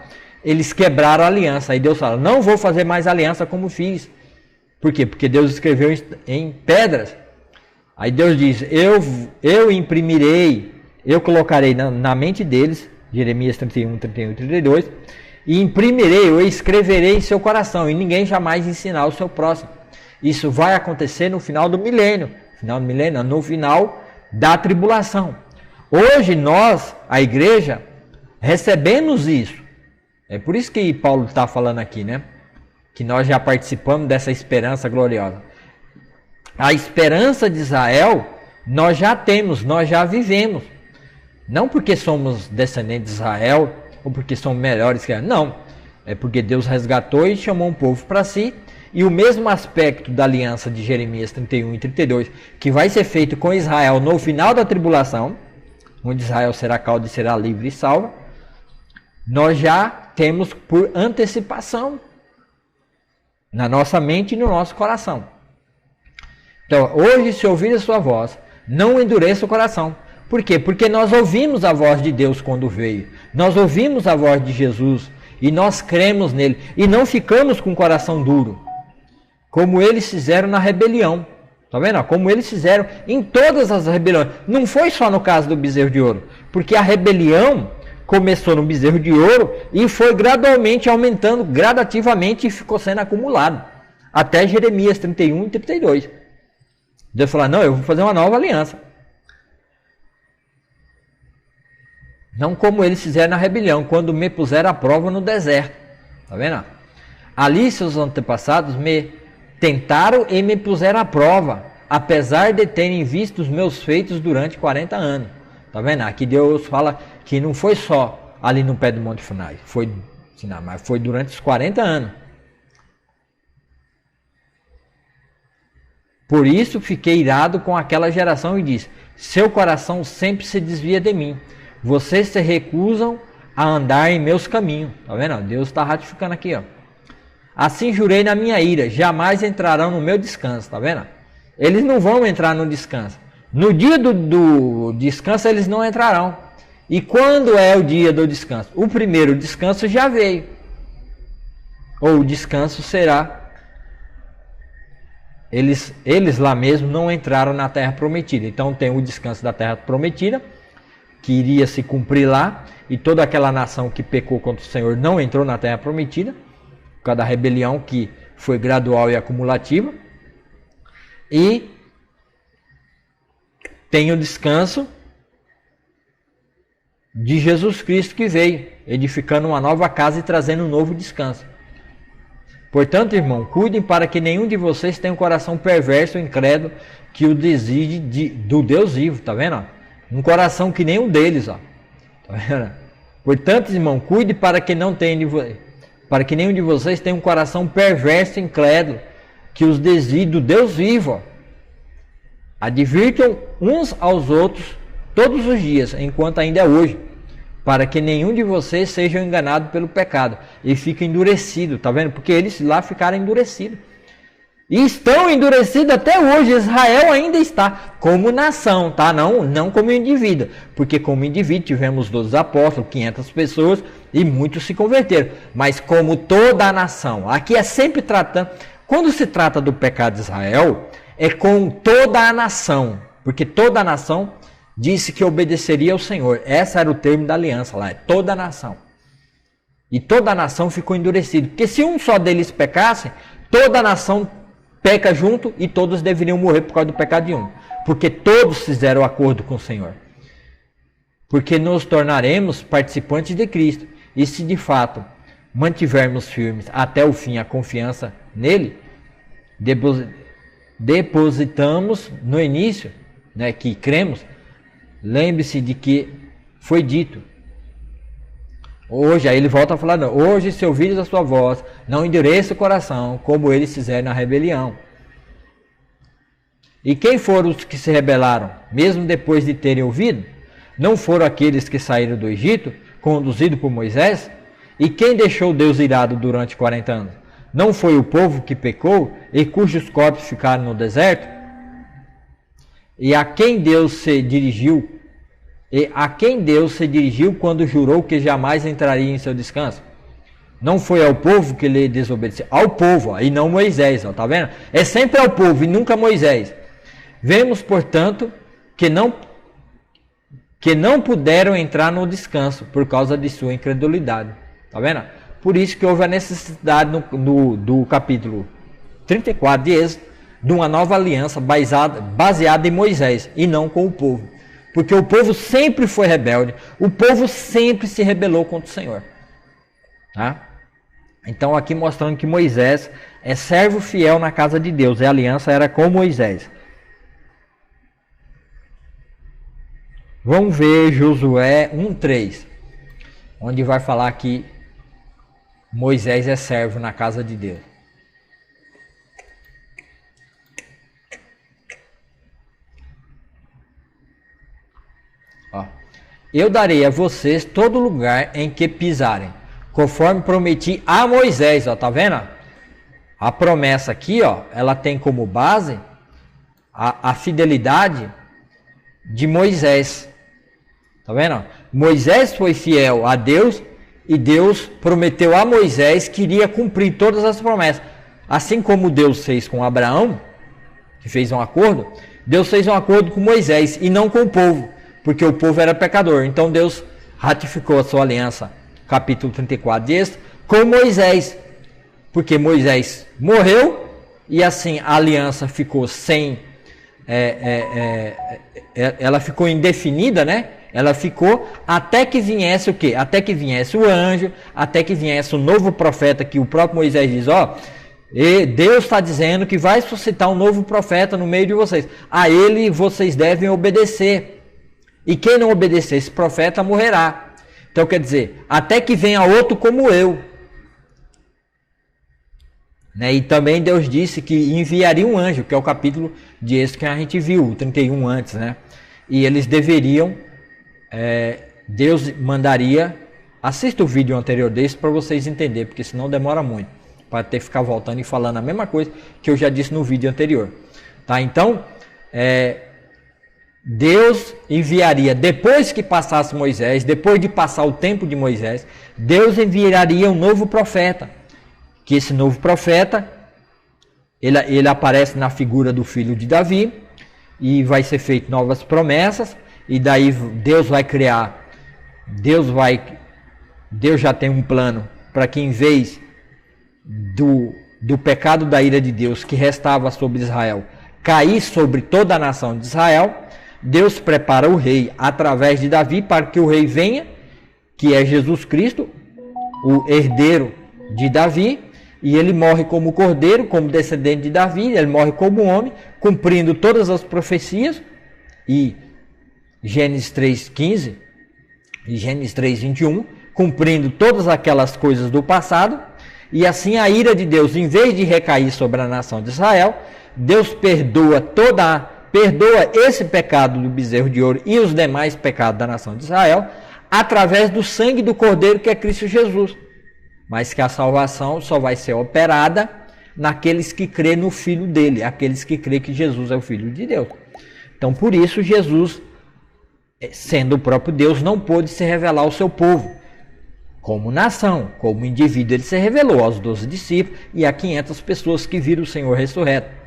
eles quebraram a aliança. Aí Deus fala, não vou fazer mais aliança como fiz. Por quê? Porque Deus escreveu em pedras. Aí Deus diz, eu imprimirei, eu colocarei na mente deles, Jeremias 31, 31 e 32, e imprimirei, eu escreverei em seu coração, e ninguém jamais ensinar o seu próximo. Isso vai acontecer no final do milênio. No final da tribulação. Hoje nós, a igreja, recebemos isso. É por isso que Paulo está falando aqui, né? Que nós já participamos dessa esperança gloriosa. A esperança de Israel, nós já temos, nós já vivemos. Não porque somos descendentes de Israel, ou porque somos melhores que eles. Não. É porque Deus resgatou e chamou um povo para si. E o mesmo aspecto da aliança de Jeremias 31 e 32, que vai ser feito com Israel no final da tribulação, onde Israel será causa e será livre e salva, nós já temos por antecipação na nossa mente e no nosso coração. Então, hoje, se ouvir a sua voz, não endureça o coração. Por quê? Porque nós ouvimos a voz de Deus quando veio. Nós ouvimos a voz de Jesus e nós cremos nele. E não ficamos com o coração duro, como eles fizeram na rebelião. Tá vendo? Como eles fizeram em todas as rebeliões. Não foi só no caso do bezerro de ouro. Porque a rebelião começou no bezerro de ouro e foi gradualmente aumentando, gradativamente, e ficou sendo acumulado. Até Jeremias 31 e 32. Deus falou, não, eu vou fazer uma nova aliança. Não como eles fizeram na rebelião, quando me puseram à prova no deserto. Tá vendo? Ali seus antepassados me tentaram e me puseram à prova, apesar de terem visto os meus feitos durante 40 anos. Tá vendo? Aqui Deus fala que não foi só ali no pé do Monte Sinai, mas foi durante os 40 anos. Por isso fiquei irado com aquela geração e disse, seu coração sempre se desvia de mim. Vocês se recusam a andar em meus caminhos. Tá vendo? Deus está ratificando aqui, ó. Assim jurei na minha ira, jamais entrarão no meu descanso. Tá vendo? Eles não vão entrar no descanso. No dia do descanso eles não entrarão. E quando é o dia do descanso? O primeiro descanso já veio. Ou o descanso será... Eles lá mesmo não entraram na terra prometida. Então tem o descanso da terra prometida, que iria se cumprir lá, e toda aquela nação que pecou contra o Senhor não entrou na terra prometida, por causa da rebelião que foi gradual e acumulativa. E tem o descanso de Jesus Cristo que veio, edificando uma nova casa e trazendo um novo descanso. Portanto, irmão, cuidem para que nenhum de vocês tenha um coração perverso e incrédulo que o desige do Deus vivo, tá vendo? Um coração que nem um deles, ó. Tá vendo? Portanto, irmão, cuide para que nenhum de vocês tenha um coração perverso e incrédulo que os desvie do Deus vivo, ó. Advirtam uns aos outros todos os dias, enquanto ainda é hoje, para que nenhum de vocês seja enganado pelo pecado e fique endurecido, tá vendo? Porque eles lá ficaram endurecidos. E estão endurecidos até hoje. Israel ainda está como nação, tá? Não como indivíduo. Porque como indivíduo tivemos 12 apóstolos, 500 pessoas, e muitos se converteram. Mas como toda a nação, aqui é sempre tratando, quando se trata do pecado de Israel, é com toda a nação, porque toda a nação disse que obedeceria ao Senhor. Esse era o termo da aliança lá, é toda a nação. E toda a nação ficou endurecida, porque se um só deles pecasse, toda a nação peca junto e todos deveriam morrer por causa do pecado de um. Porque todos fizeram acordo com o Senhor. Porque nos tornaremos participantes de Cristo. E se de fato mantivermos firmes até o fim a confiança nele, depositamos no início, né, que cremos, lembre-se de que foi dito. Hoje, aí ele volta a falar, não, hoje se ouvires a sua voz, não endureça o coração, como eles fizeram na rebelião. E quem foram os que se rebelaram, mesmo depois de terem ouvido? Não foram aqueles que saíram do Egito, conduzidos por Moisés? E quem deixou Deus irado durante 40 anos? Não foi o povo que pecou e cujos corpos ficaram no deserto? E a quem Deus se dirigiu? E a quem Deus se dirigiu quando jurou que jamais entraria em seu descanso? Não foi ao povo que lhe desobedeceu, ao povo, ó, e não Moisés, ó, tá vendo? É sempre ao povo e nunca Moisés. Vemos, portanto, que não puderam entrar no descanso por causa de sua incredulidade. Tá vendo? Por isso que houve a necessidade do capítulo 34 de Êxodo de uma nova aliança baseada em Moisés e não com o povo. Porque o povo sempre foi rebelde, o povo sempre se rebelou contra o Senhor. Tá? Então aqui mostrando que Moisés é servo fiel na casa de Deus, e a aliança era com Moisés. Vamos ver Josué 1:3, onde vai falar que Moisés é servo na casa de Deus. Ó. Eu darei a vocês todo lugar em que pisarem, conforme prometi a Moisés. Ó, tá vendo? A promessa aqui, ó, ela tem como base a fidelidade de Moisés. Tá vendo? Moisés foi fiel a Deus e Deus prometeu a Moisés que iria cumprir todas as promessas. Assim como Deus fez com Abraão, que fez um acordo, Deus fez um acordo com Moisés e não com o povo, porque o povo era pecador. Então Deus ratificou a sua aliança, capítulo 34 de Êxodo, com Moisés, porque Moisés morreu e assim a aliança ficou sem... ela ficou indefinida, né? Ela ficou até que viesse o quê? Até que viesse o anjo, até que viesse o novo profeta, que o próprio Moisés diz, ó, e Deus está dizendo que vai suscitar um novo profeta no meio de vocês. A ele vocês devem obedecer. E quem não obedecer esse profeta morrerá. Então quer dizer, até que venha outro como eu. Né? E também Deus disse que enviaria um anjo, que é o capítulo de Êxodo que a gente viu, o 31 antes, né? E eles deveriam... Deus mandaria, assista o vídeo anterior desse para vocês entenderem, porque senão demora muito, para ter que ficar voltando e falando a mesma coisa que eu já disse no vídeo anterior, tá? Então, Deus enviaria, depois que passasse Moisés, depois de passar o tempo de Moisés, Deus enviaria um novo profeta, que esse novo profeta, ele aparece na figura do filho de Davi, e vai ser feito novas promessas. E daí Deus vai criar, Deus já tem um plano para que em vez do pecado da ira de Deus que restava sobre Israel, cair sobre toda a nação de Israel, Deus prepara o rei através de Davi para que o rei venha, que é Jesus Cristo, o herdeiro de Davi, e ele morre como cordeiro, como descendente de Davi, ele morre como homem, cumprindo todas as profecias, e Gênesis 3:15 e Gênesis 3:21, cumprindo todas aquelas coisas do passado, e assim a ira de Deus, em vez de recair sobre a nação de Israel, Deus perdoa esse pecado do bezerro de ouro e os demais pecados da nação de Israel, através do sangue do Cordeiro que é Cristo Jesus. Mas que a salvação só vai ser operada naqueles que crêem no Filho dele, aqueles que crêem que Jesus é o Filho de Deus. Então por isso Jesus, sendo o próprio Deus, não pôde se revelar ao seu povo. Como nação, como indivíduo, ele se revelou aos 12 discípulos e a 500 pessoas que viram o Senhor ressurreto.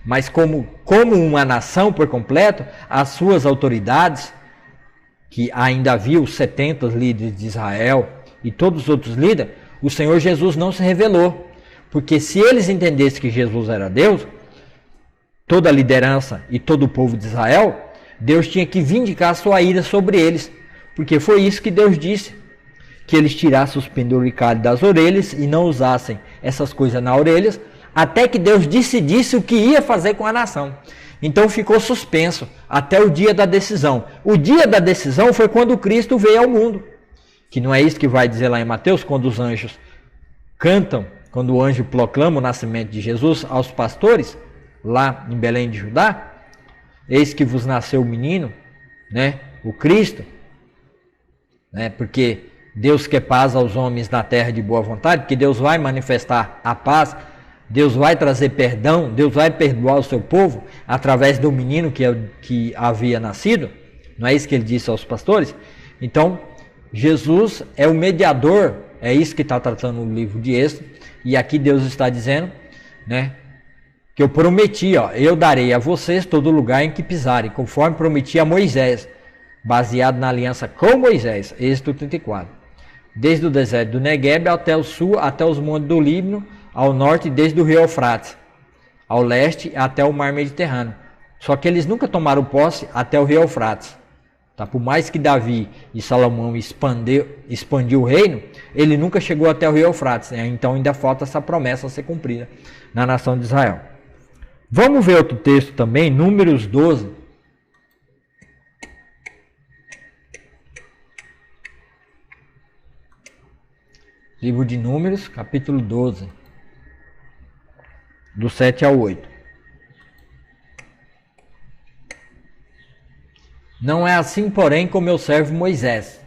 Mas como uma nação por completo, as suas autoridades, que ainda havia os 70 líderes de Israel e todos os outros líderes, o Senhor Jesus não se revelou. Porque se eles entendessem que Jesus era Deus, toda a liderança e todo o povo de Israel, Deus tinha que vindicar a sua ira sobre eles. Porque foi isso que Deus disse. Que eles tirassem os penduricalhos das orelhas e não usassem essas coisas nas orelhas, até que Deus decidisse o que ia fazer com a nação. Então ficou suspenso até o dia da decisão. O dia da decisão foi quando Cristo veio ao mundo. Que não é isso que vai dizer lá em Mateus, quando os anjos cantam, quando o anjo proclama o nascimento de Jesus aos pastores, lá em Belém de Judá. Eis que vos nasceu o menino, né, o Cristo, né, porque Deus quer paz aos homens na terra de boa vontade, porque Deus vai manifestar a paz, Deus vai trazer perdão, Deus vai perdoar o seu povo através do menino que havia nascido. Não é isso que ele disse aos pastores? Então, Jesus é o mediador, é isso que está tratando o livro de Êxodo, e aqui Deus está dizendo, né, que eu prometi, eu darei a vocês todo lugar em que pisarem, conforme prometi a Moisés, baseado na aliança com Moisés, Êxodo 34. Desde o deserto do Negueb até o sul, até os montes do Líbano, ao norte, desde o rio Eufrates, ao leste, até o mar Mediterrâneo. Só que eles nunca tomaram posse até o rio Eufrates. Tá? Por mais que Davi e Salomão expandiu o reino, ele nunca chegou até o rio Eufrates. Né? Então ainda falta essa promessa a ser cumprida na nação de Israel. Vamos ver outro texto também, Números 12. Livro de Números, capítulo 12, do 7 ao 8. Não é assim, porém, com meu servo Moisés.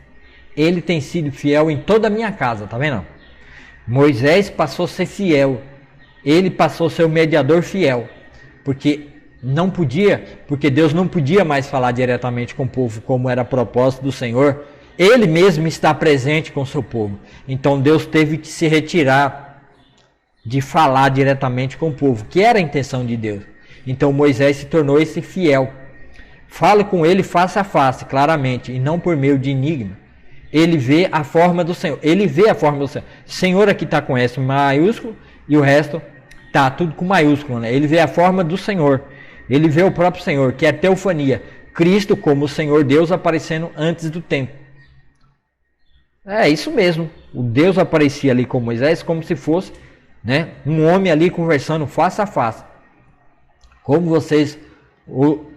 Ele tem sido fiel em toda a minha casa, tá vendo? Moisés passou a ser fiel. Ele passou a ser o mediador fiel. Porque Deus não podia mais falar diretamente com o povo, como era propósito do Senhor. Ele mesmo está presente com o seu povo. Então Deus teve que se retirar de falar diretamente com o povo, que era a intenção de Deus. Então Moisés se tornou esse fiel. Fala com ele face a face, claramente, e não por meio de enigma. Ele vê a forma do Senhor. Ele vê a forma do Senhor. Senhor aqui está com S maiúsculo e o resto está tudo com maiúsculo. Né? Ele vê a forma do Senhor. Ele vê o próprio Senhor, que é a teofania. Cristo como o Senhor Deus aparecendo antes do tempo. É isso mesmo. O Deus aparecia ali com Moisés como se fosse, né, um homem ali conversando face a face. Como vocês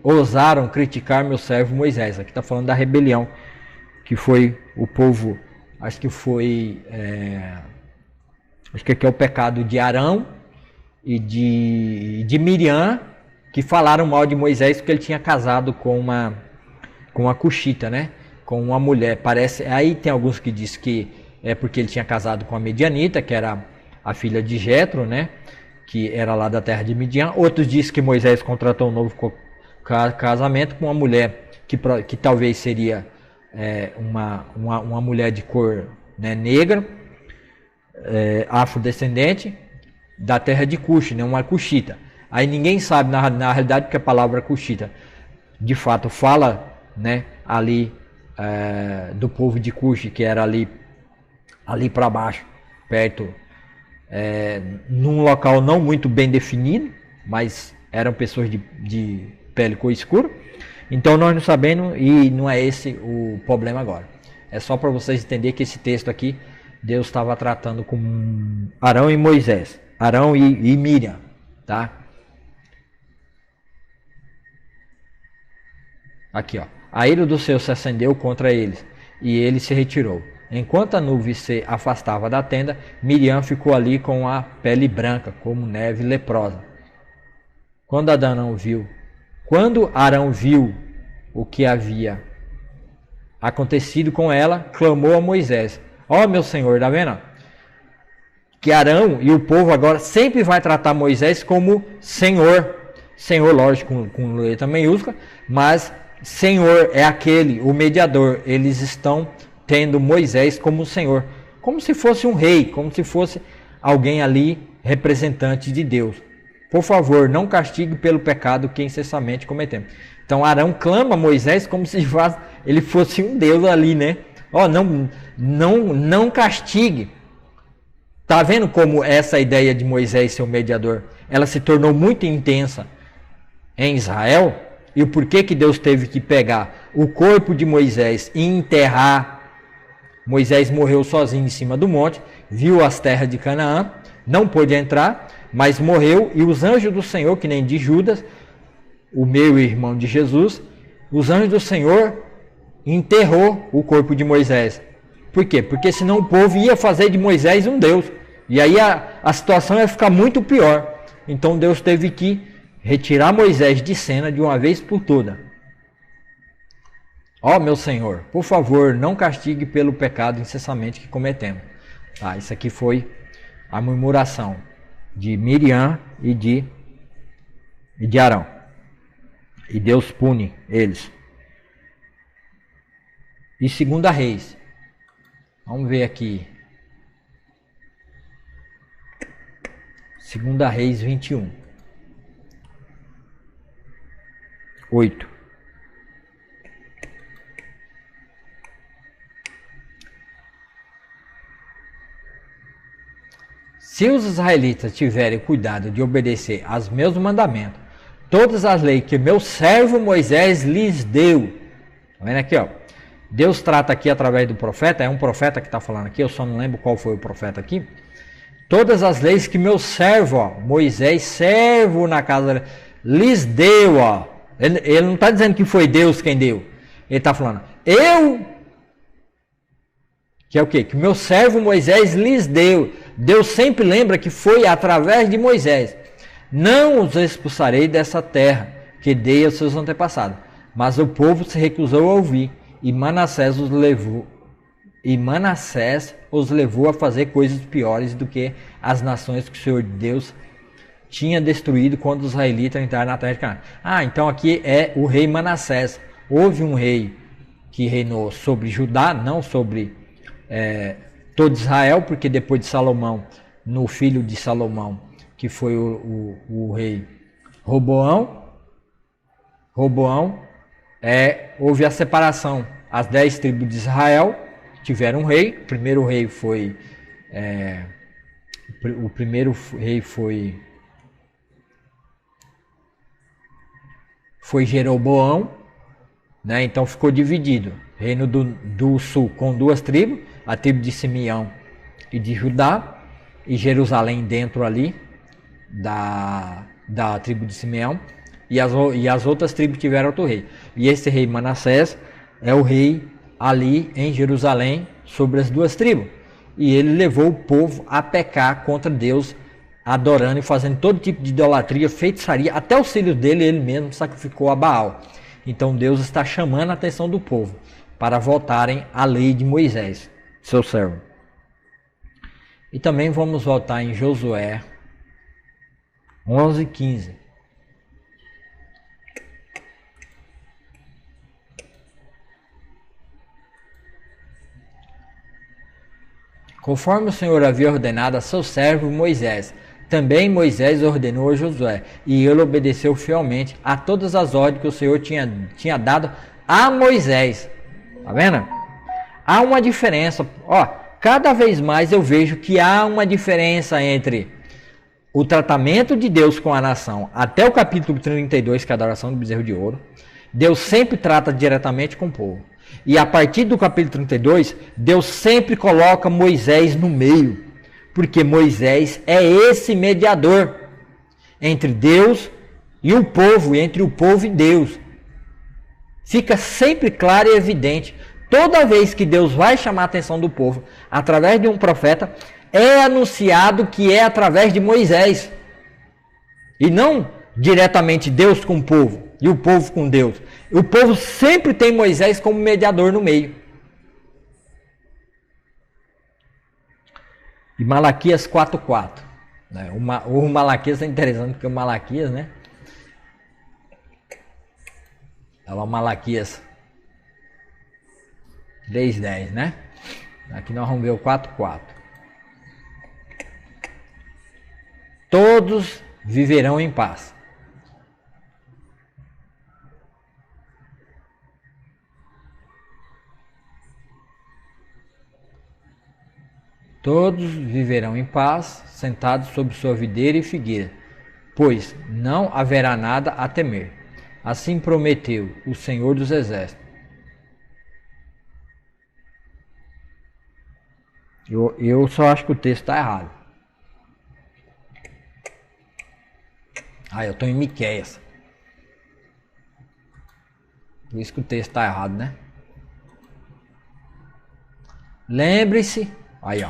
ousaram criticar meu servo Moisés? Aqui está falando da rebelião, que foi o povo, acho que aqui é o pecado de Arão e de Miriam, que falaram mal de Moisés porque ele tinha casado com uma cuxita, né? Com uma mulher. Parece, aí tem alguns que dizem que é porque ele tinha casado com a Medianita, que era a filha de Jetro, né? Que era lá da terra de Midian. Outros dizem que Moisés contratou um novo casamento com uma mulher que talvez seria uma mulher de cor, né, negra, afrodescendente, da terra de Cush, né, uma cuxita. Aí ninguém sabe na realidade porque a palavra cuxita de fato fala, né, ali do povo de Cush, que era ali para baixo, perto, num local não muito bem definido, mas eram pessoas de pele cor escura. Então nós não sabemos, e não é esse o problema agora. É só para vocês entenderem que esse texto aqui, Deus estava tratando com Arão e Moisés, Arão e Miriam, tá? Aqui, ó. A ira do Senhor se acendeu contra eles, e ele se retirou. Enquanto a nuvem se afastava da tenda, Miriam ficou ali com a pele branca, como neve leprosa. Quando Arão viu o que havia acontecido com ela, clamou a Moisés: ó, meu senhor, tá vendo? Que Arão e o povo agora sempre vai tratar Moisés como Senhor. Senhor, lógico, com letra maiúscula, mas Senhor é aquele, o mediador. Eles estão tendo Moisés como o Senhor, como se fosse um rei, como se fosse alguém ali representante de Deus. Por favor, não castigue pelo pecado que incessantemente cometemos. Então Arão clama a Moisés como se ele fosse um Deus ali, né? Ó, não castigue. Tá vendo como essa ideia de Moisés ser o mediador, ela se tornou muito intensa em Israel? E o porquê que Deus teve que pegar o corpo de Moisés e enterrar? Moisés morreu sozinho em cima do monte, viu as terras de Canaã, não pôde entrar, mas morreu, e os anjos do Senhor, que nem de Judas, o meu irmão de Jesus, os anjos do Senhor enterrou o corpo de Moisés. Por quê? Porque senão o povo ia fazer de Moisés um Deus. E aí a situação ia ficar muito pior. Então Deus teve que retirar Moisés de cena de uma vez por toda. Ó, meu Senhor, por favor, não castigue pelo pecado incessantemente que cometemos. Tá, isso aqui foi a murmuração de Miriam e de Arão. E Deus pune eles. E 2 Reis. Vamos ver aqui. 2 Reis 21. 8. Se os israelitas tiverem cuidado de obedecer aos meus mandamentos, todas as leis que meu servo Moisés lhes deu. Tá vendo aqui, ó? Deus trata aqui através do profeta, é um profeta que está falando aqui, eu só não lembro qual foi o profeta aqui. Todas as leis que meu servo, ó, Moisés, servo na casa, lhes deu, ó. Ele não está dizendo que foi Deus quem deu. Ele está falando, que é o quê? Que meu servo Moisés lhes deu. Deus sempre lembra que foi através de Moisés. Não os expulsarei dessa terra que dei aos seus antepassados. Mas o povo se recusou a ouvir. E Manassés os levou a fazer coisas piores do que as nações que o Senhor Deus tinha destruído quando os israelitas entraram na terra de Canaã. Ah, então aqui é o rei Manassés. Houve um rei que reinou sobre Judá, não sobre todo Israel, porque depois de Salomão, no filho de Salomão, que foi o rei Roboão, houve a separação. As 10 tribos de Israel tiveram um rei. O primeiro rei foi Jeroboão, né? Então ficou dividido. Reino do sul com 2 tribos, a tribo de Simeão e de Judá, e Jerusalém dentro ali da tribo de Simeão, e as outras tribos tiveram outro rei. E esse rei Manassés é o rei ali em Jerusalém sobre as 2 tribos. E ele levou o povo a pecar contra Deus, adorando e fazendo todo tipo de idolatria, feitiçaria, até os filhos dele, ele mesmo sacrificou a Baal. Então Deus está chamando a atenção do povo para voltarem à lei de Moisés, seu servo. E também vamos voltar em Josué 11:15. Conforme o Senhor havia ordenado a seu servo Moisés, também Moisés ordenou a Josué, e ele obedeceu fielmente a todas as ordens que o Senhor tinha dado a Moisés. Tá vendo? Há uma diferença. Ó, cada vez mais eu vejo que há uma diferença entre o tratamento de Deus com a nação até o capítulo 32, que é a adoração do bezerro de ouro. Deus sempre trata diretamente com o povo. E a partir do capítulo 32, Deus sempre coloca Moisés no meio. Porque Moisés é esse mediador entre Deus e o povo, entre o povo e Deus. Fica sempre claro e evidente. Toda vez que Deus vai chamar a atenção do povo através de um profeta, é anunciado que é através de Moisés. E não diretamente Deus com o povo e o povo com Deus. O povo sempre tem Moisés como mediador no meio. E Malaquias 4:4. Né? O Malaquias é interessante porque o Malaquias, né? É o Malaquias 3:10, né? Aqui nós vamos ver o 4:4. Todos viverão em paz. Todos viverão em paz, sentados sob sua videira e figueira, pois não haverá nada a temer. Assim prometeu o Senhor dos Exércitos. Eu só acho que o texto está errado. Eu estou em Miqueias. Por isso que o texto está errado, né? Lembre-se, aí ó,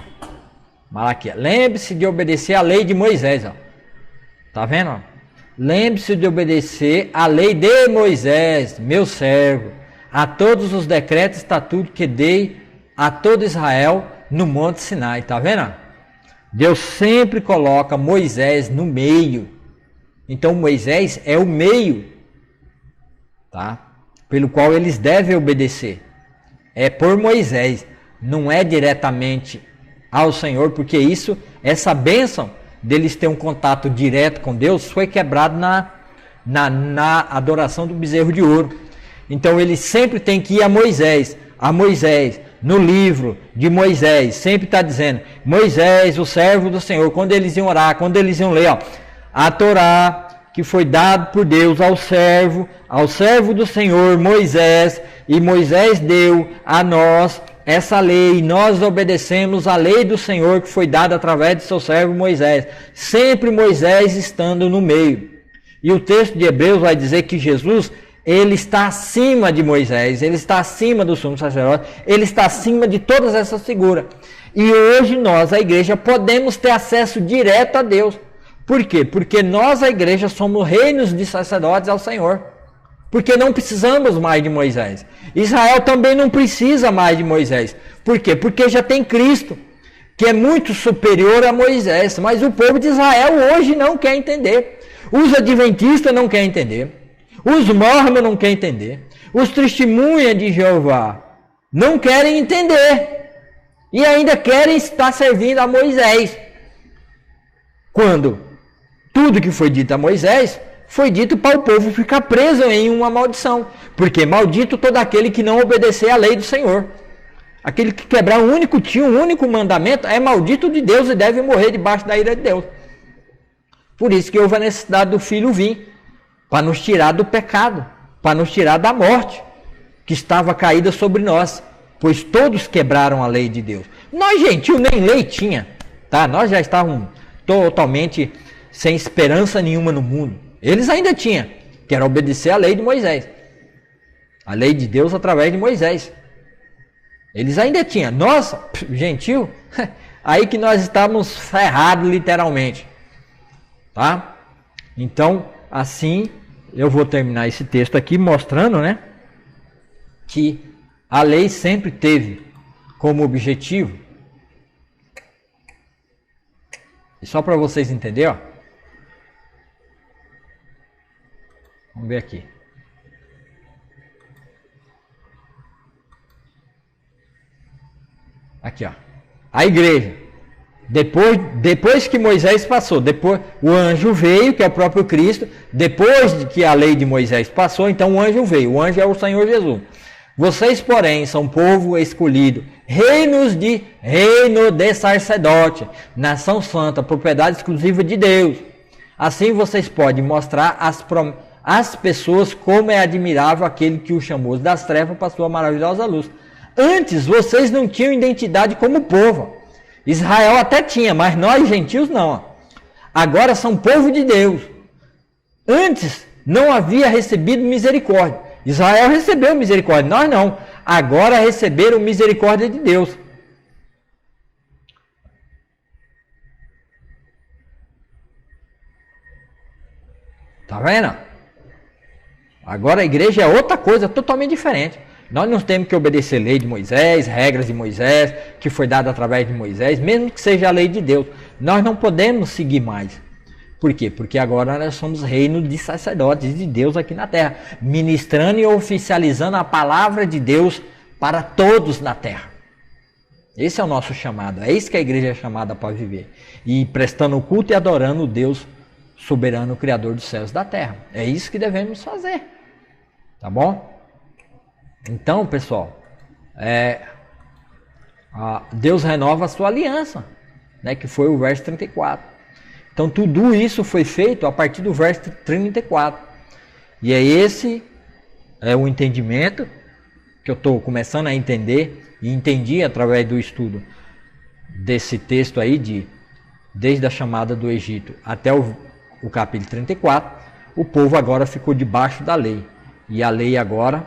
Malaquias, lembre-se de obedecer a lei de Moisés, ó. Tá vendo? Ó? Lembre-se de obedecer a lei de Moisés, meu servo, a todos os decretos e estatutos que dei a todo Israel no Monte Sinai. Tá vendo? Deus sempre coloca Moisés no meio. Então Moisés é o meio, tá? Pelo qual eles devem obedecer. É por Moisés, não é diretamente ao Senhor, porque essa bênção deles ter um contato direto com Deus foi quebrado na adoração do bezerro de ouro. Então ele sempre tem que ir a Moisés, no livro de Moisés, sempre está dizendo, Moisés, o servo do Senhor, quando eles iam orar, quando eles iam ler, ó, a Torá que foi dado por Deus ao servo do Senhor, Moisés, e Moisés deu a nós essa lei, nós obedecemos a lei do Senhor que foi dada através de seu servo Moisés, sempre Moisés estando no meio. E o texto de Hebreus vai dizer que Jesus, ele está acima de Moisés, ele está acima do sumo sacerdote, ele está acima de todas essas figuras. E hoje nós, a igreja, podemos ter acesso direto a Deus. Por quê? Porque nós, a igreja, somos reinos de sacerdotes ao Senhor. Porque não precisamos mais de Moisés. Israel também não precisa mais de Moisés. Por quê? Porque já tem Cristo, que é muito superior a Moisés. Mas o povo de Israel hoje não quer entender. Os adventistas não querem entender. Os mormons não querem entender. Os testemunhas de Jeová não querem entender. E ainda querem estar servindo a Moisés. Quando tudo que foi dito a Moisés foi dito para o povo ficar preso em uma maldição. Porque maldito todo aquele que não obedecer à lei do Senhor. Aquele que quebrar um único mandamento é maldito de Deus e deve morrer debaixo da ira de Deus. Por isso que houve a necessidade do Filho vir, para nos tirar do pecado, para nos tirar da morte, que estava caída sobre nós, pois todos quebraram a lei de Deus. Nós, gentil, nem lei tinha, tá? Nós já estávamos totalmente sem esperança nenhuma no mundo. Eles ainda tinham, que era obedecer a lei de Moisés. A lei de Deus através de Moisés. Eles ainda tinham. Nós, gentil, aí que nós estávamos ferrados literalmente. Tá? Então, assim, eu vou terminar esse texto aqui mostrando, né, que a lei sempre teve como objetivo, e só para vocês entenderem, ó, vamos ver aqui. Aqui, ó. A igreja. Depois que Moisés passou, depois o anjo veio, que é o próprio Cristo. Depois de que a lei de Moisés passou, então o anjo veio. O anjo é o Senhor Jesus. Vocês, porém, são povo escolhido, reino de sacerdote, nação santa, propriedade exclusiva de Deus. Assim vocês podem mostrar às pessoas como é admirável aquele que o chamou das trevas para a sua maravilhosa luz. Antes vocês não tinham identidade como povo. Israel até tinha, mas nós gentios não. Agora são povo de Deus. Antes não havia recebido misericórdia. Israel recebeu misericórdia, nós não. Agora receberam misericórdia de Deus. Tá vendo? Agora a igreja é outra coisa, totalmente diferente. Nós não temos que obedecer a lei de Moisés, regras de Moisés, que foi dada através de Moisés, mesmo que seja a lei de Deus. Nós não podemos seguir mais. Por quê? Porque agora nós somos reino de sacerdotes de Deus aqui na terra, ministrando e oficializando a palavra de Deus para todos na terra. Esse é o nosso chamado, é isso que a igreja é chamada para viver. E prestando culto e adorando o Deus soberano, Criador dos céus e da terra. É isso que devemos fazer. Tá bom? Então, pessoal, Deus renova a sua aliança, né, que foi o verso 34. Então, tudo isso foi feito a partir do verso 34. E esse é o entendimento que eu estou começando a entender, e entendi através do estudo desse texto aí, desde a chamada do Egito até o capítulo 34, o povo agora ficou debaixo da lei. E a lei agora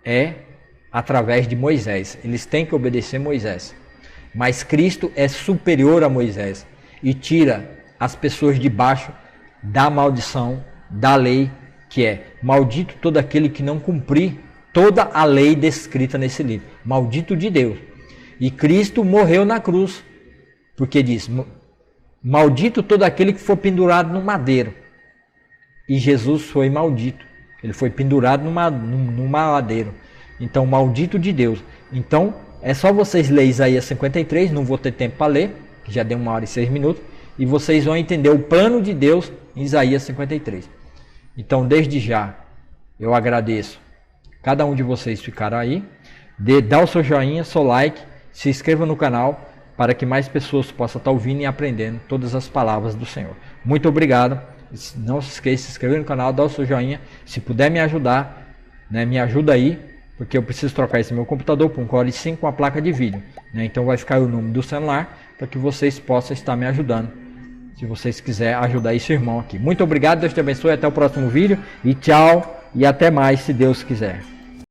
é através de Moisés. Eles têm que obedecer Moisés. Mas Cristo é superior a Moisés e tira as pessoas debaixo da maldição da lei, que é: maldito todo aquele que não cumprir toda a lei descrita nesse livro. Maldito de Deus. E Cristo morreu na cruz, porque diz: maldito todo aquele que for pendurado no madeiro. E Jesus foi maldito. Ele foi pendurado no madeiro. Então, maldito de Deus. Então, é só vocês lerem Isaías 53, não vou ter tempo para ler, que já deu 1h06, e vocês vão entender o plano de Deus em Isaías 53. Então, desde já, eu agradeço cada um de vocês ficaram aí. Dá o seu joinha, seu like, se inscreva no canal, para que mais pessoas possam estar ouvindo e aprendendo todas as palavras do Senhor. Muito obrigado. Não se esqueça de se inscrever no canal, dar o seu joinha. Se puder me ajudar, né, me ajuda aí, porque eu preciso trocar esse meu computador para um Core i5 com a placa de vídeo, né? Então vai ficar o número do celular para que vocês possam estar me ajudando, se vocês quiserem ajudar esse irmão aqui. Muito obrigado, Deus te abençoe, até o próximo vídeo e tchau, e até mais, se Deus quiser.